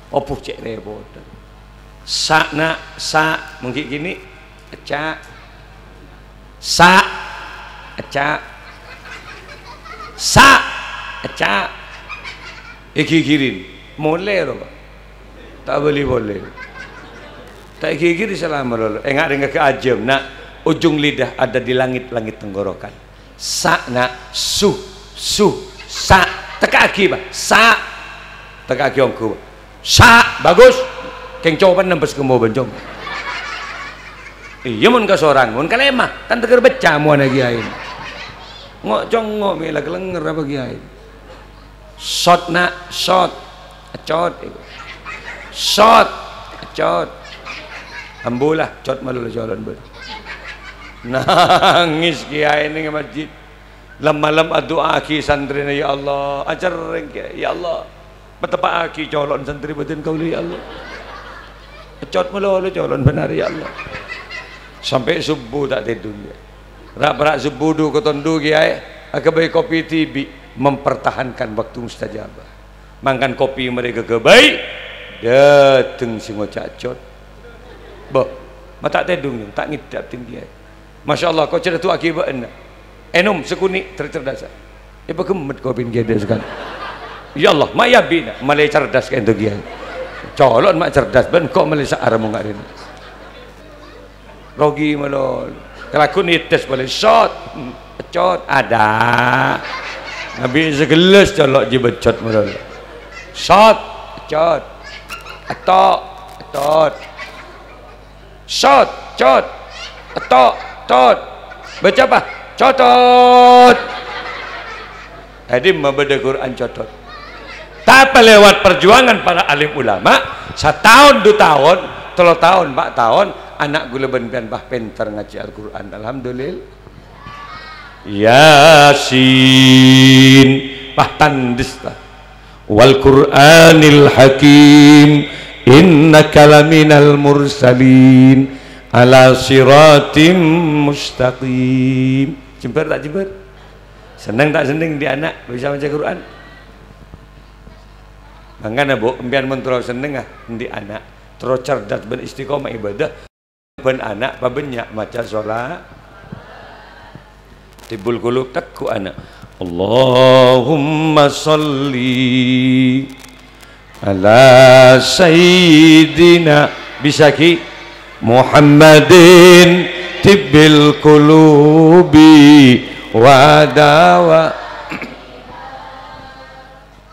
Opuh cek repot. Sa nak sa mungkin gini. Aca. Sa aca. Sa aca. Iki kirin. Mulai Pak. Tak boleh tak gigi selama lalu enggak dengan keajam. Nak ujung lidah ada di langit-langit tenggorokan. Sa nak su sa teka aki Pak. Sa teka aki ongku sa bagus keng coban nembes ke mau bencong. Iya mun ka sorang mun kalemah kan teger becah mu ana kiai ngok congok mila kelenger apa kiai. Shot nak shot acot shot acot ambulah cot malu jalan ber nangis kiai ini ke masjid malam doa aki santri ya Allah ajar kiai ya Allah betapa aki colon santri batin kau ya Allah acot malu jalan benar ya Allah sampai subuh tak tidur dia rak subuh du ketondu kiai agabai kopi tibi mempertahankan waktu mustajabah makan kopi mereka kebaik dateng si ngocak cot boh mata tedung tak ngidap tinggi Masya Allah kau cerita tu akibat enum sekunik tercerdas ibu gemet kau pin gede sekali ya Allah maya bina malai cerdas kan tu dia colon mak cerdas ben kau malai saaramu ngak ini rogi malol kalau aku nites boleh shot cot ada nabi segelas colok jibecot malol shot cot atau shot cot atau tot baca apa cotot jadi membaca Quran cotot tapi lewat perjuangan para alim ulama 1 tahun 2 tahun 3 tahun 4 tahun anak gula ben bah pintar ngaji Al-Quran alhamdulillah Yasin bah tandis lah wal Qur'anil Hakim innaka laminal mursalin ala siratim mustaqim. Jember tak jember? Senang tak senang di anak bisa baca Quran? Mangana Bu, empian mentro seneng di anak terus cerdas ben istiqomah ibadah ben anak pa banyak maca salat tibul qulub takku anak Allahumma salli ala sayyidina bisaki Muhammadin tibbil qulubi wa dawa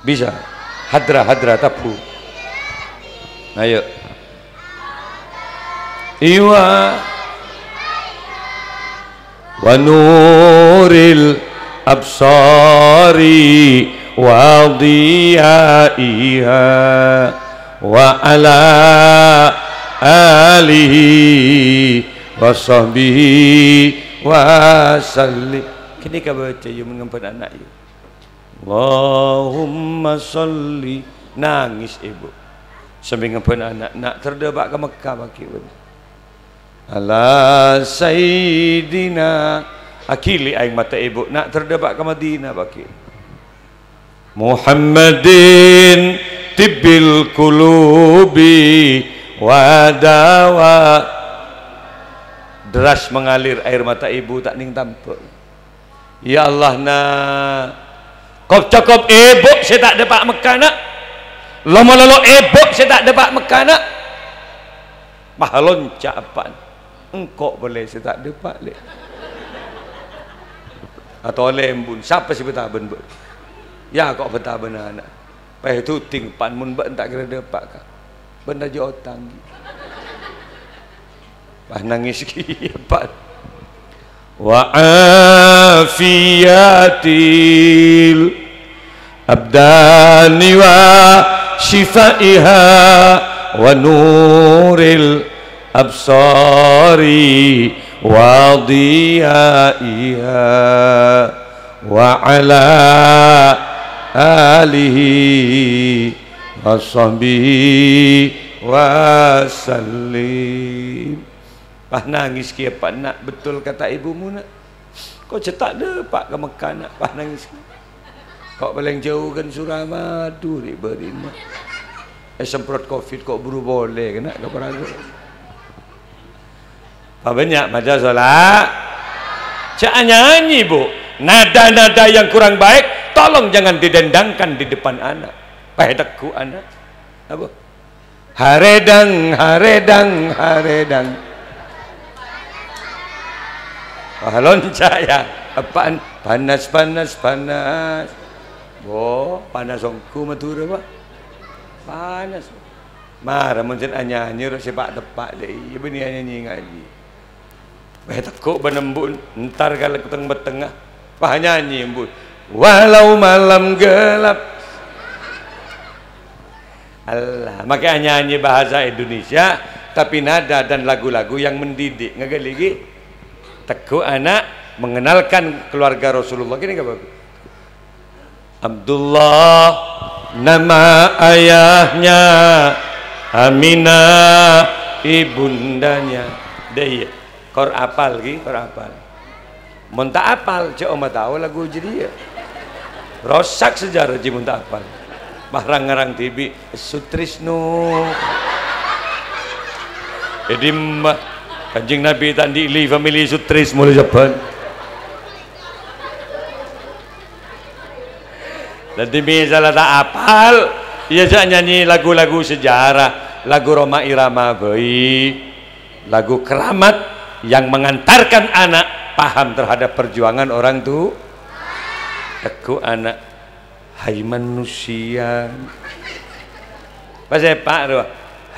bisa hadra tapu ayo iwa wa nuril absari wa diyaiha wa ala alihi wa sahbihi wa sallim. Kini ka baca you mengempan anak you Allahumma salli nangis ibu sambil ngempan anak nak terdebak ke Mekah baki ala sayyidina akili aing mata ibu nak terdebak ke Madinah baki Muhammadin tibbil qulubi wa dawa deras mengalir air mata ibu tak ning tampuk ya Allah nak kop cokop ibu saya tak depak Mekah nak lama-lama ibu saya tak depak Mekah nak mahalon capan engkau boleh saya tak depak leh atau lembun siapa sih betaben be ya kok betaben anak peh itu ting pan mun be tak kira depak kak benda je otang bah nangis ki pan wa afiyatil abdani wa shifaiha wa nuril absari wa diyaiha wa ala alihi wa sahbihi wa sallim. Pah nangis kia pak nak betul kata ibumu nak kau cetak deh pak ke Mekah nak pah nangis kau paling jauh kan Suramadu ni beriman semprot covid kok buru boleh kena ke peragu apa banyak macam solat cak nyanyi bu nada-nada yang kurang baik tolong jangan didendangkan di depan anak pahedaku anak apa haredang haredang haredang loncat ya apaan panas panas panas oh panas ongku matur apa panas marah mungkin nyanyi sepak tepak deh iya benih nyanyi ngaji betak kok benembun ntar kalau keteng betengah pah nyanyi embun walau malam gelap Allah makanya nyanyi bahasa Indonesia tapi nada dan lagu-lagu yang mendidik ngegeligi teguh anak mengenalkan keluarga Rasulullah gini gak bagus Abdullah nama ayahnya Aminah ibundanya deh kor apal lagi kor apal munta apal cek oma tahu lagu jadi ya rosak sejarah ji munta apal barang-barang tibi Sutrisno edim Kanjeng Nabi tadi li family Sutris mulai Japan. Nanti misalnya tak apal, ia nyanyi lagu-lagu sejarah, lagu Roma Irama bayi, lagu keramat yang mengantarkan anak paham terhadap perjuangan orang tu. Aku anak, hai manusia. Pasal Pak doa,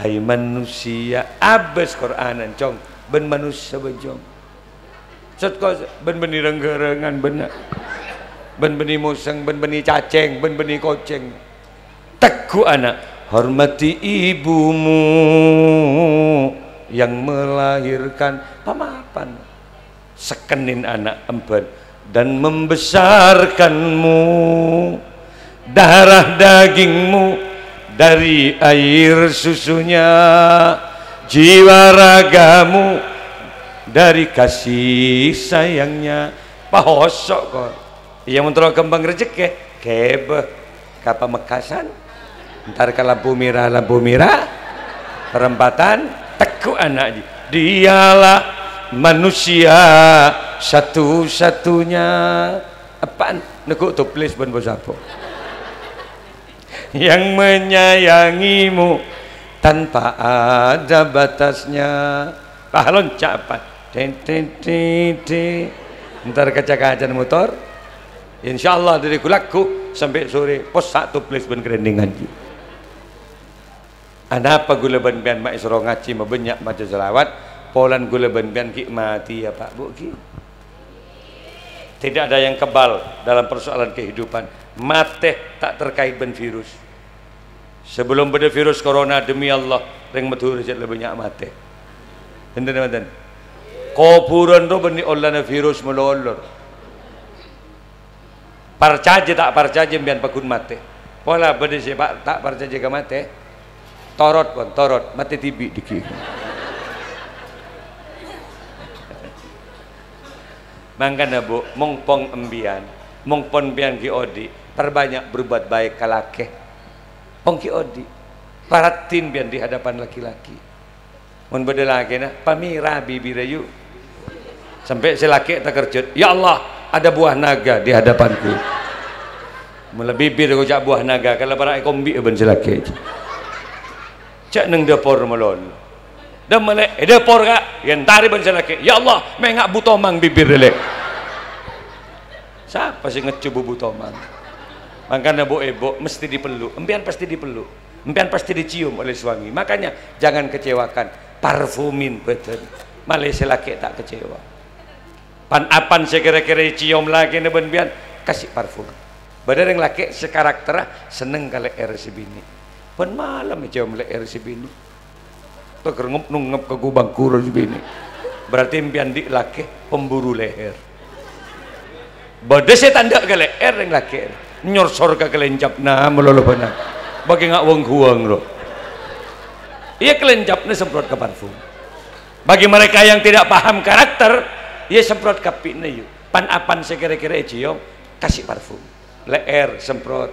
hai manusia, abes Quranan cong. Ben manusia bejong set kau ben beni renggerengan benak ben beni museng ben beni caceng ben beni koceng teguh anak hormati ibumu yang melahirkan pamapan sekenin anak emben dan membesarkanmu darah dagingmu dari air susunya jiwa ragamu dari kasih sayangnya pahosok kok yang mentera kembang rezeki kebe kapa Mekasan ntar ke lampu merah perempatan teguh anak dialah manusia satu-satunya apaan nekuk tulis ben bosapo yang menyayangimu tanpa ada batasnya pahlon capat ntar kaca-kaca motor insyaallah dari kulaku sampai sore pos satu place ben kerending ngaji ada apa gula ben mak isro ngaji mabanyak baca selawat polan gula ben ki mati ya Pak Bu ki tidak ada yang kebal dalam persoalan kehidupan mati tak terkait ben virus. Sebelum pada virus corona demi Allah ring metu rejek lebih banyak mati. Enten kuburan tu beni olana virus melolor. Parcaje tak parcaje bian pakun mati. Pola bade sepak tak parcaje ke mati. Torot pun torot mati tibi diki. Mangkana Bu mongpong embian, mongpon bian ki odi, perbanyak berbuat baik kalake. Pongki odi paratin biar di hadapan laki-laki mun beda laki nah pamira bibirayu sampai si laki tak kerjut ya Allah ada buah naga di hadapanku mula bibir ko jak buah naga kalau para kombi ben si laki cak neng dapur melon dan melek dapur kak yang tari ben si laki ya Allah mengak butomang bibir delek Siapa sih ngecu bubu tomang? Makanya ebo mesti dipeluk, empian pasti dipeluk, empian pasti dicium oleh suami. Makanya jangan kecewakan, parfumin betul. Malaysia laki tak kecewa. Pan-apan sekira-kira cium lagi neben bian kasih parfum. Badar yang laki sekarakter seneng kali air si bini. Pan malam cium leher si bini. Tuh nungep ke gubang kurus si bini. Berarti impian di laki pemburu leher. Badar saya tanda ke leher yang laki nyorsor ke kelencap nah melolo benar. Bagi ngak wong-wong lo. Ia kelencapnya semprot ke parfum. Bagi mereka yang tidak paham karakter, ia semprot kapiknya yuk. Pan-apan sekira-kira cium kasih parfum. Leher semprot,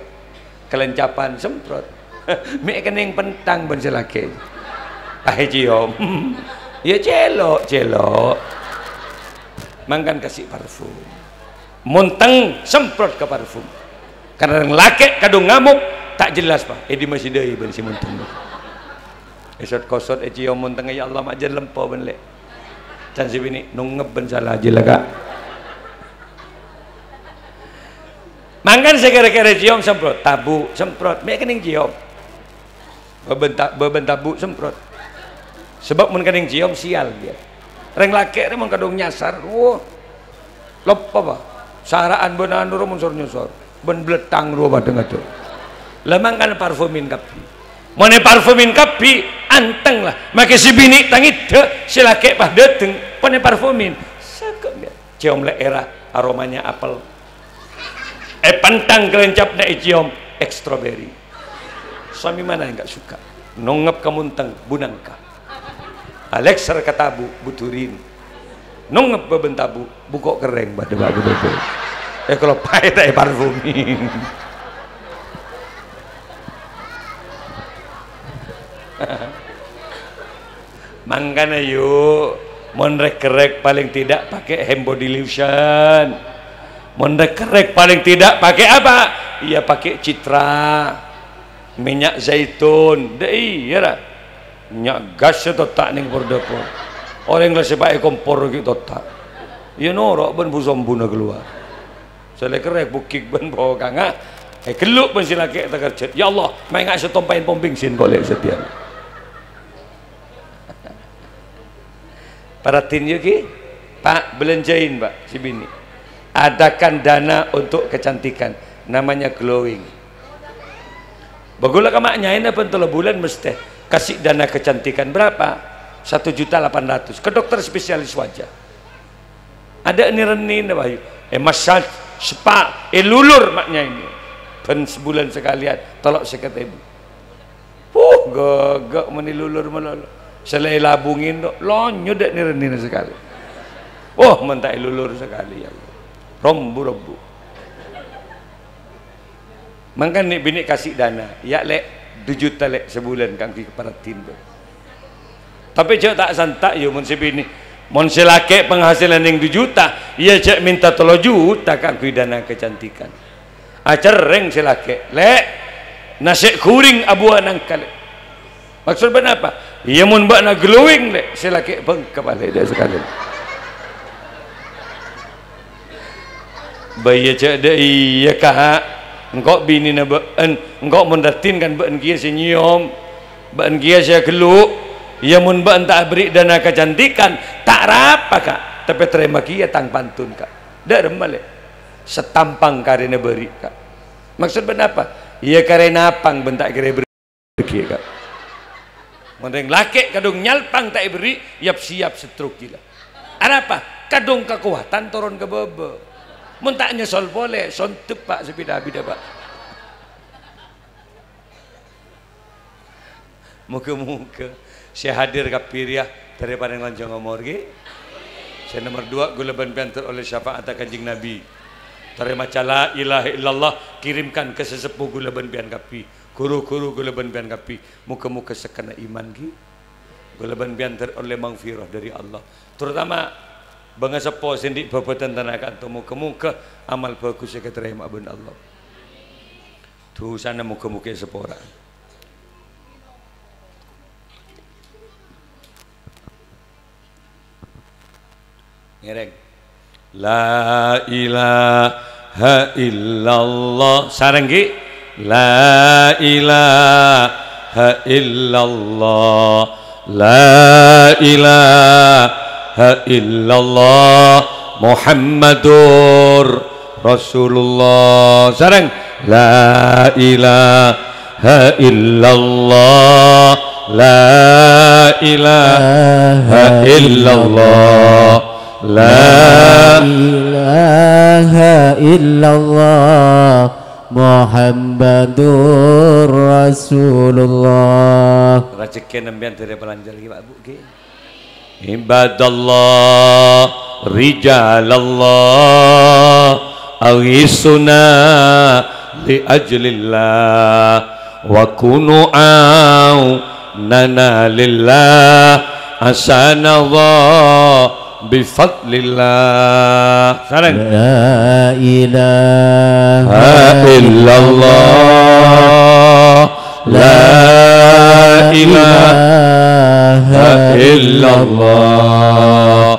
kelencapan semprot. Mek kening pentang ben selake. Cium. Ya celok. Mangkan kasih parfum. Munteng semprot ke parfum. Karena yang laki kadung ngamuk tak jelas Pak. Di masih deui ben si munteng. Esot kosot cium munteng ya Allah mak jen lempo ben lek. Can si bini nungep ben salah aja lah Kak. Mangkan sekira-kira cium semprot, tabu semprot, mek kening cium. Beben tabu semprot. Sebab mun kening cium sial dia. Reng laki mun kadung nyasar, wah. Lopo apa? Saraan beunaan ru mun nyosor. Ben bletang ru badeng atuh. Lemang kan parfumin kapi. Mone parfumin kapi anteng lah. Make si bini tangit si laki pah dateng pone parfumin. Sakep dia. Cium leera aromanya apel. Pantang kelencap na cium strawberry. Suami mana yang enggak suka? Nongep kamunteng bunangka. Alexer katabu buturin. Nongep bebentabu bukok kereng bade bagu bebe. Kalau pahit parfumin. Mangkana yuk monrek-kerek paling tidak pakai hand body lotion, monrek-kerek paling tidak pakai apa? Iya pakai citra, minyak zaitun deh ya lah minyak gas itu tak ning pordepo orang lah sebaik kompor gitu tak ya norok ben busombuna keluar selek kerek bukik ben bawa kanga keluk ben silake tak kerjet ya Allah main ngak setompain pom bensin boleh setia. Paratin yuki Pak belanjain Pak si bini adakan dana untuk kecantikan namanya glowing bagulah kamaknya ini pentol bulan mesti kasih dana kecantikan berapa 1.800.000 ke dokter spesialis wajah ada ini renin bayu massage spa lulur maknya ini pen sebulan sekalian tolok seket ibu gagak menilulur melolo selai labungin lo nyudak nirenin sekali mentai lulur sekali ya rombu mangkan nih bini kasih dana ya lek 2 juta lek sebulan kangki keparatin tapi cek tak santak yo mun si bini mun si laki penghasilan yang 2 juta ya cek minta 3 juta kangki dana kecantikan acereng si laki lek nasi kuring abuan angkal maksud apa? Ya mun mbak na glowing lek silake bang kepala dia sekali. Bayi cak dah iya kah? Engkau bini na ben, engkau mendatin kan ben kia senyum, ben kia saya geluk. Ya mun ben tak beri dana kecantikan tak rapa kak. Tapi terima kia tang pantun kak. Dah remal lek. Setampang karena beri kak. Maksud ben apa? Ya karena apang ben tak kira beri kak. Mending laki kadung nyalpang tak beri siap setruk gila. Apa? Kadung kekuatan turun ke bebe. Mun tak nyesol boleh sontep Pak sepida-bida Pak. Muka-muka saya hadir ke Piriah daripada lanjang ngomor ge. Saya nomor 2 gula ban piantar oleh syafaat kanjeng Nabi. Terima la ilaha illallah kirimkan ke sesepuh gula ban pian kapi. Guru-guru gula ban pian kapi muka-muka sekena iman gi gula ban pian oleh mangfirah dari Allah terutama bangsa sepo sendik babatan tanakan tu muka-muka amal bagus yang keterima ben Allah tu sana muka-muka sepora ngereng la ilaha illallah. Sareng ki la ilaha illallah, la ilaha illallah Muhammadur Rasulullah. Sareng la ilaha illallah, la ilaha illallah, la ilaha illallah Muhammadur Rasulullah. Rezeki nembian dari pelanjar ki Pak Bu ki. Ibadallah rijalallah aghisuna li ajlillah wa kunu nana lillah asanallah bifadlillah. Sareng la ilaha illallah, la ilaha illallah,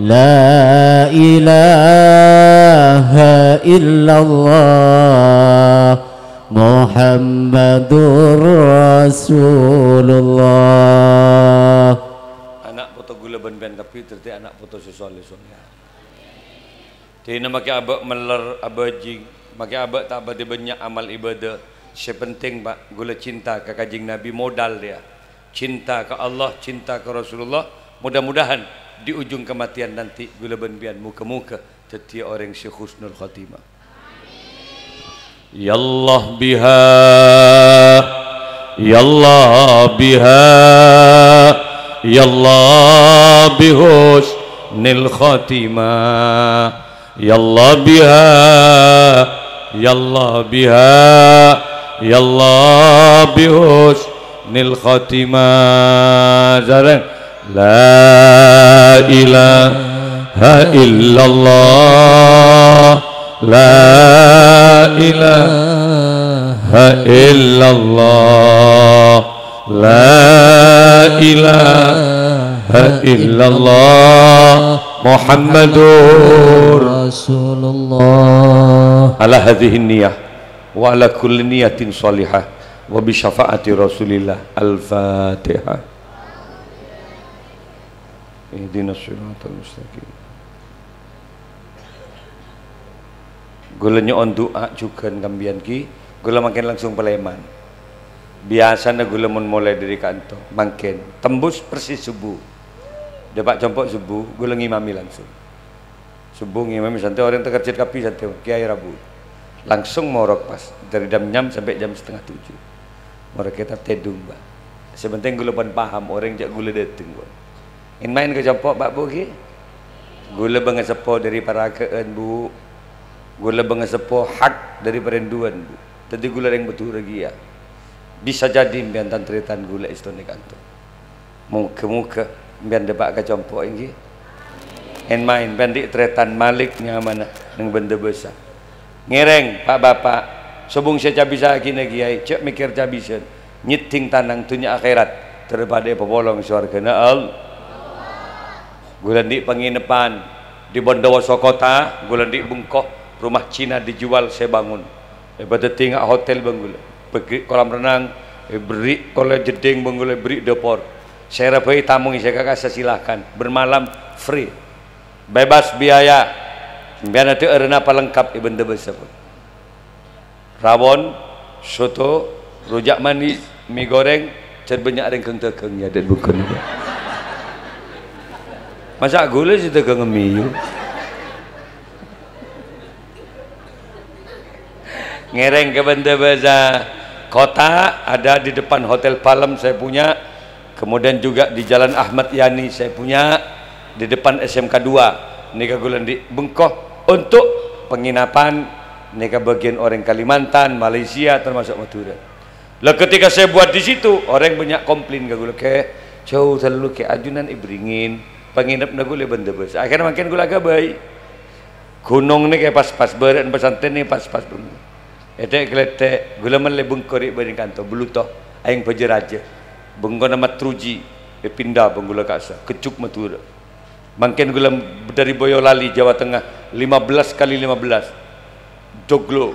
la ilaha illallah Muhammadur Rasulullah. Anak foto gula ben tapi terti anak foto sesuai soalnya. Di nama ke abak meler abajing, maka abak tak abadi banyak amal ibadah. Sepenting Pak gula cinta ke kajing Nabi, modal dia. Cinta ke Allah, cinta ke Rasulullah. Mudah-mudahan di ujung kematian nanti gula ben muka-muka setiap orang husnul khatimah. Ya Allah biha, ya Allah biha, ya Allah bihusnil khatimah, ya Allah biha, ya Allah biha, ya Allah bihusnil khatimah. Zareng la ilaha illallah, la ilaha illallah, la ilaha illallah Muhammadur Rasulullah. Ala hadhihi niyah wa ala kulli niyatin salihah wa bi syafaati Rasulillah. Al-Fatihah. Ihdinas siratal mustaqim. Gula nyon doa juga kambian ki, gula makin langsung peleman. Biasanya gula mulai dari kantor, makin tembus persis subuh. Dapat compok subuh, gula ngimami langsung. Subuh ngimami santai orang terkerjit kapi santai, kiai Rabu. Langsung morok pas dari jam 6 sampai jam setengah 7. Morok kita tedung Pak. Sebentar gula pun paham orang jak gula dateng Pak. In main ke compok Pak Bu ki, gula banget sepo dari para kean Bu. Gula banget sepo hak dari perinduan Bu. Tadi gula yang betul lagi ya. Bisa jadi mbian tantritan gula istone kanto. Muka-muka mbian depak ke compok ini. En main bandik tretan maliknya mana nang benda besar. Ngereng Pak Bapak, sobung saya bisa kini kiai, cek mikir cabisan, nyiting tanang dunia akhirat daripada pepolong surga na Allah. Gula di penginapan di Bondowoso kota, gula di Bungkoh. Rumah Cina dijual saya bangun. Pada tinggal hotel banggula, pergi kolam renang, beri kolam jeding banggula, beri depor. Saya rapai tamu saya kakak silakan bermalam free, bebas biaya. Biar nanti arena apa lengkap benda besar. Rawon, soto, rujak manis, mie goreng, cat banyak ada yang keng-kengnya dan bukan. Masa gula sih tegeng mie. Ngereng ke benda beza kota ada di depan Hotel Palem saya punya, kemudian juga di Jalan Ahmad Yani saya punya, di depan SMK 2 nika gulan di Bengkoh untuk penginapan nika bagian orang Kalimantan, Malaysia termasuk Madura. Lah ketika saya buat di situ orang banyak komplain ke gula ke jauh terlalu ke ajunan ibringin penginap na gula benda beza akhirnya makin gula agak baik gunung ni kayak pas-pas berat pesantren ni pas-pas bengkoh. Etek kletek gula mele bengkori bani kanto belutoh aing pejeraja bengko nama truji pindah benggula kasa kecuk Madura mungkin gula dari Boyolali Jawa Tengah 15 kali 15 joglo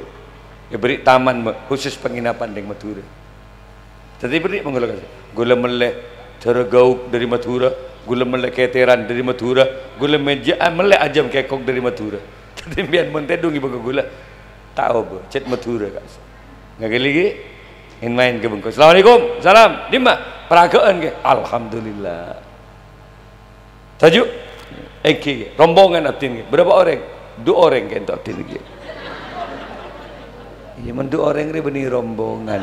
ya beri taman khusus penginapan di Madura. Jadi beri menggula gula melek tergauk dari Madura, gula melek keteran dari Madura, gula meja melek ajam kekok dari Madura. Jadi biar mentedung ibu gula tahu bu cet Madura kak. Nggak lagi ingin main ke Bengkulu. Assalamualaikum, salam. Di mana? Peragaan ke? Alhamdulillah. Tajuk? Eki, rombongan abdin ke? Berapa orang? 2 orang ke untuk abdin ke? Iya, men 2 orang ini benih rombongan.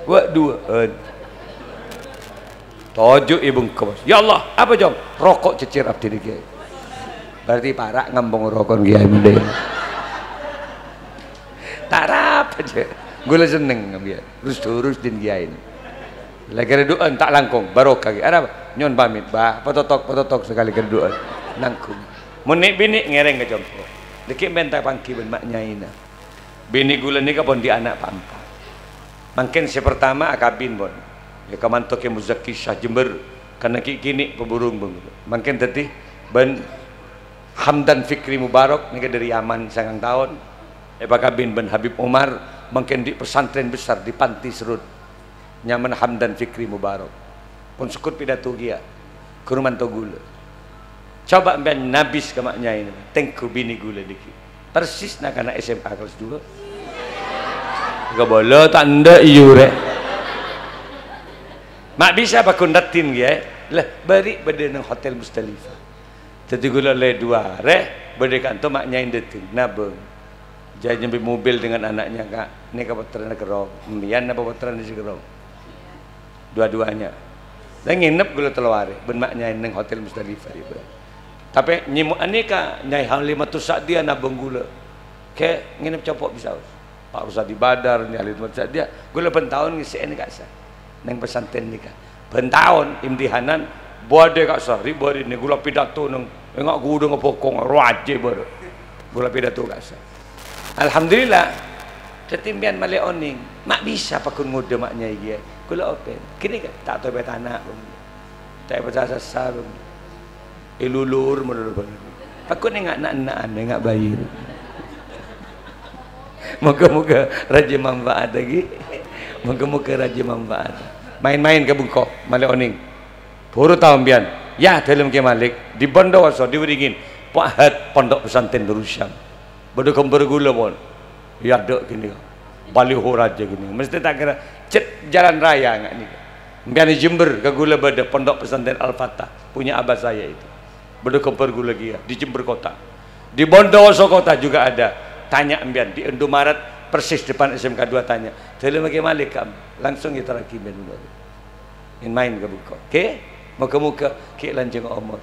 Gua 2. Tajuk ibu Bengkulu. Ya Allah, apa jom? Rokok cecir abdin ke? Berarti parak ngambung rokok kiai mending. Tarap aja. Gue seneng ngambil terus din kiai ini. Lagi reduan tak langkung barokah. Ada apa? Nyon pamit, bah pototok sekali kereduan langkung. Menik bini ngereng ke jompo. Deki bentai pangki ben maknya ina. Bini gula ni kapon di anak pampa. Mungkin si pertama akabin bon. Ya kamantok yang Muzaki Syah Jember karena kini peburung bang. Mungkin tadi ben Hamdan Fikri Mubarak ni dari Yaman sangang tahun. Kabin ben Habib Umar mungkin di pesantren besar di Panti Serut nyaman Hamdan Fikri Mubarak pun sukut pidato dia ke rumah gula coba ambil nabis ke maknya ini tengku bini gula dikit persis nak anak SMA kelas 2 gak boleh tanda iure mak bisa apa kundatin dia lah beri berde nang hotel Mustalifah jadi gula le 2 berde kanto maknya ini detin nabeng jadi nyambi mobil dengan anaknya kak ini kapatran kerong mbian apa patran di kerong dua-duanya dan nginep gula telawari ben maknya neng hotel Mustalifah ibu tapi nyimu aneka nyai Halimatus Sa'diyah nabung gula ke nginep copok bisa Pak Rusadi Badar nyai Halimatus Sa'diyah gula pentahun ngisi ini kak sah neng pesantren nikah pentahun imtihanan buat kak sah ribu ini gula pidato neng enggak gudang ngepokong ruaje baru gula pidato kak sah. Alhamdulillah ketimpian male oning mak bisa pakun muda maknya dia kula open kini tak tahu bet anak tak percaya sasar ilulur menurut pakun enggak anak enggak bayi moga-moga raja manfaat lagi moga-moga raja manfaat main-main ke Bungkok male oning puru tahun pian ya dalam ke Malik di Bondowoso diweringin Pak Had pondok pesantren Darussyam bodoh kembar gula pun ya dek gini baliho raja gini mesti tak kira cet jalan raya enggak nih biar di Jember ke gula pada pondok pesantren Al-Fatah punya abah saya itu bodoh kembar gula dia di Jember kota di Bondowoso kota juga ada tanya ambian di Indomaret persis depan SMK 2 tanya dalam lagi Malik kam langsung kita lagi main ke buka oke muka-muka ke lanjeng umur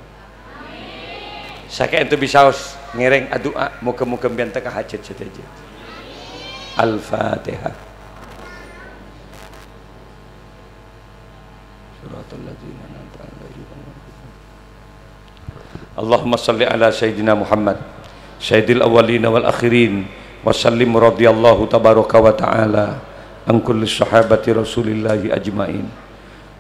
sakit itu bisa ngereng doa muka-muka biar teka hajat saja. Al-Fatihah. Allahumma salli ala Sayyidina Muhammad Sayyidil awwalina wal akhirin wa sallim radhiyallahu tabaraka wa ta'ala an kulli sahabati rasulillahi ajmain.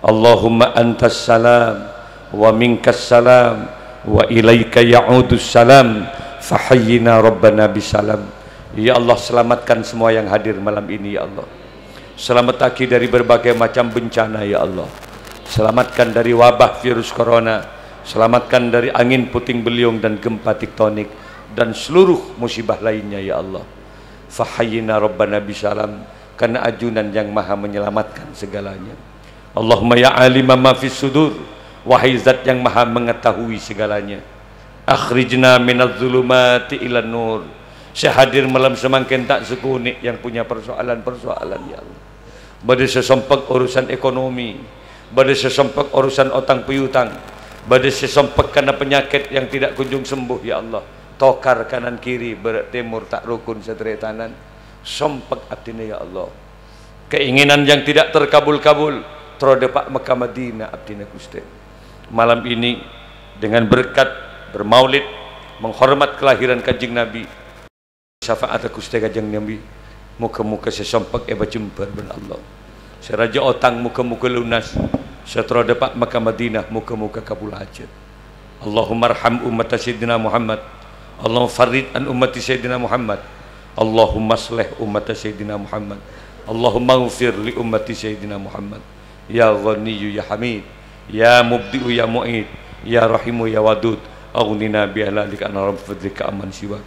Allahumma antas salam wa minkas salam wa ilaika ya'udus salam fahayyina rabbana bisalam. Ya Allah, selamatkan semua yang hadir malam ini ya Allah. Selamat lagi dari berbagai macam bencana ya Allah. Selamatkan dari wabah virus corona, selamatkan dari angin puting beliung dan gempa tektonik dan seluruh musibah lainnya ya Allah. Fahayyina rabbana bisalam, karena ajunan yang maha menyelamatkan segalanya. Allahumma ya alima ma fis sudur, wahai zat yang maha mengetahui segalanya. Akhrijna minadz zulumati ilan nur. Saya hadir malam semangkin tak sekunik yang punya persoalan-persoalan ya Allah. Badai sesempek urusan ekonomi, badai sesempek urusan otang piutang, badai sesempek karena penyakit yang tidak kunjung sembuh ya Allah. Tokar kanan kiri berat timur tak rukun seteretanan. Sempek abdina ya Allah. Keinginan yang tidak terkabul-kabul terhadap Mekah Madinah abdina Gusti. Malam ini dengan berkat bermaulid menghormat kelahiran Kanjeng Nabi, syafaat Gusti Kanjeng Nabi, muka-muka sesempek eba jumpa ben Allah. Seraja otang muka-muka lunas, setelah Mekah Madinah muka-muka kabul hajat. Allahumma arham ummat Sayyidina Muhammad Allahumma farid an ummati sayyidina Muhammad. Allahumma aslih ummata sayyidina Muhammad. Allahumma ghfir li ummati sayyidina Muhammad. Ya Ghaniyyu ya Hamid, ya Mubdi'u ya Mu'id, ya Rahimu ya Wadud, aghnina bi ahlalika an rabbika amman siwa.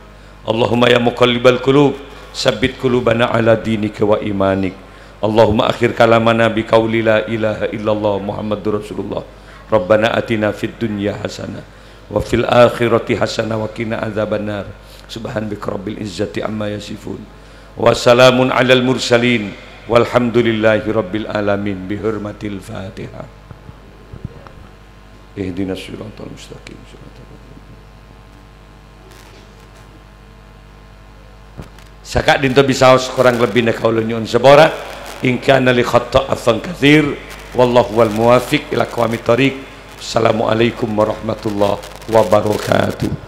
Allahumma ya muqallibal qulub, sabbit qulubana ala dinika wa imanik. Allahumma akhir kalamana bi qauli la ilaha illallah Muhammadur Rasulullah. Rabbana atina fid dunya hasanah wa fil akhirati hasanah wa qina adzabannar. Subhanaka rabbil izzati amma yasifun. Wa salamun alal mursalin walhamdulillahi rabbil alamin. Bi hurmatil Fatihah. Ihdinas siratal mustaqim. Sakak dinto bisaos kurang lebih nak kaula nyuwun sabara. In kana li khata'an katsir wallahu wal muwafiq ila aqwamit thariq. Assalamualaikum warahmatullahi wabarakatuh.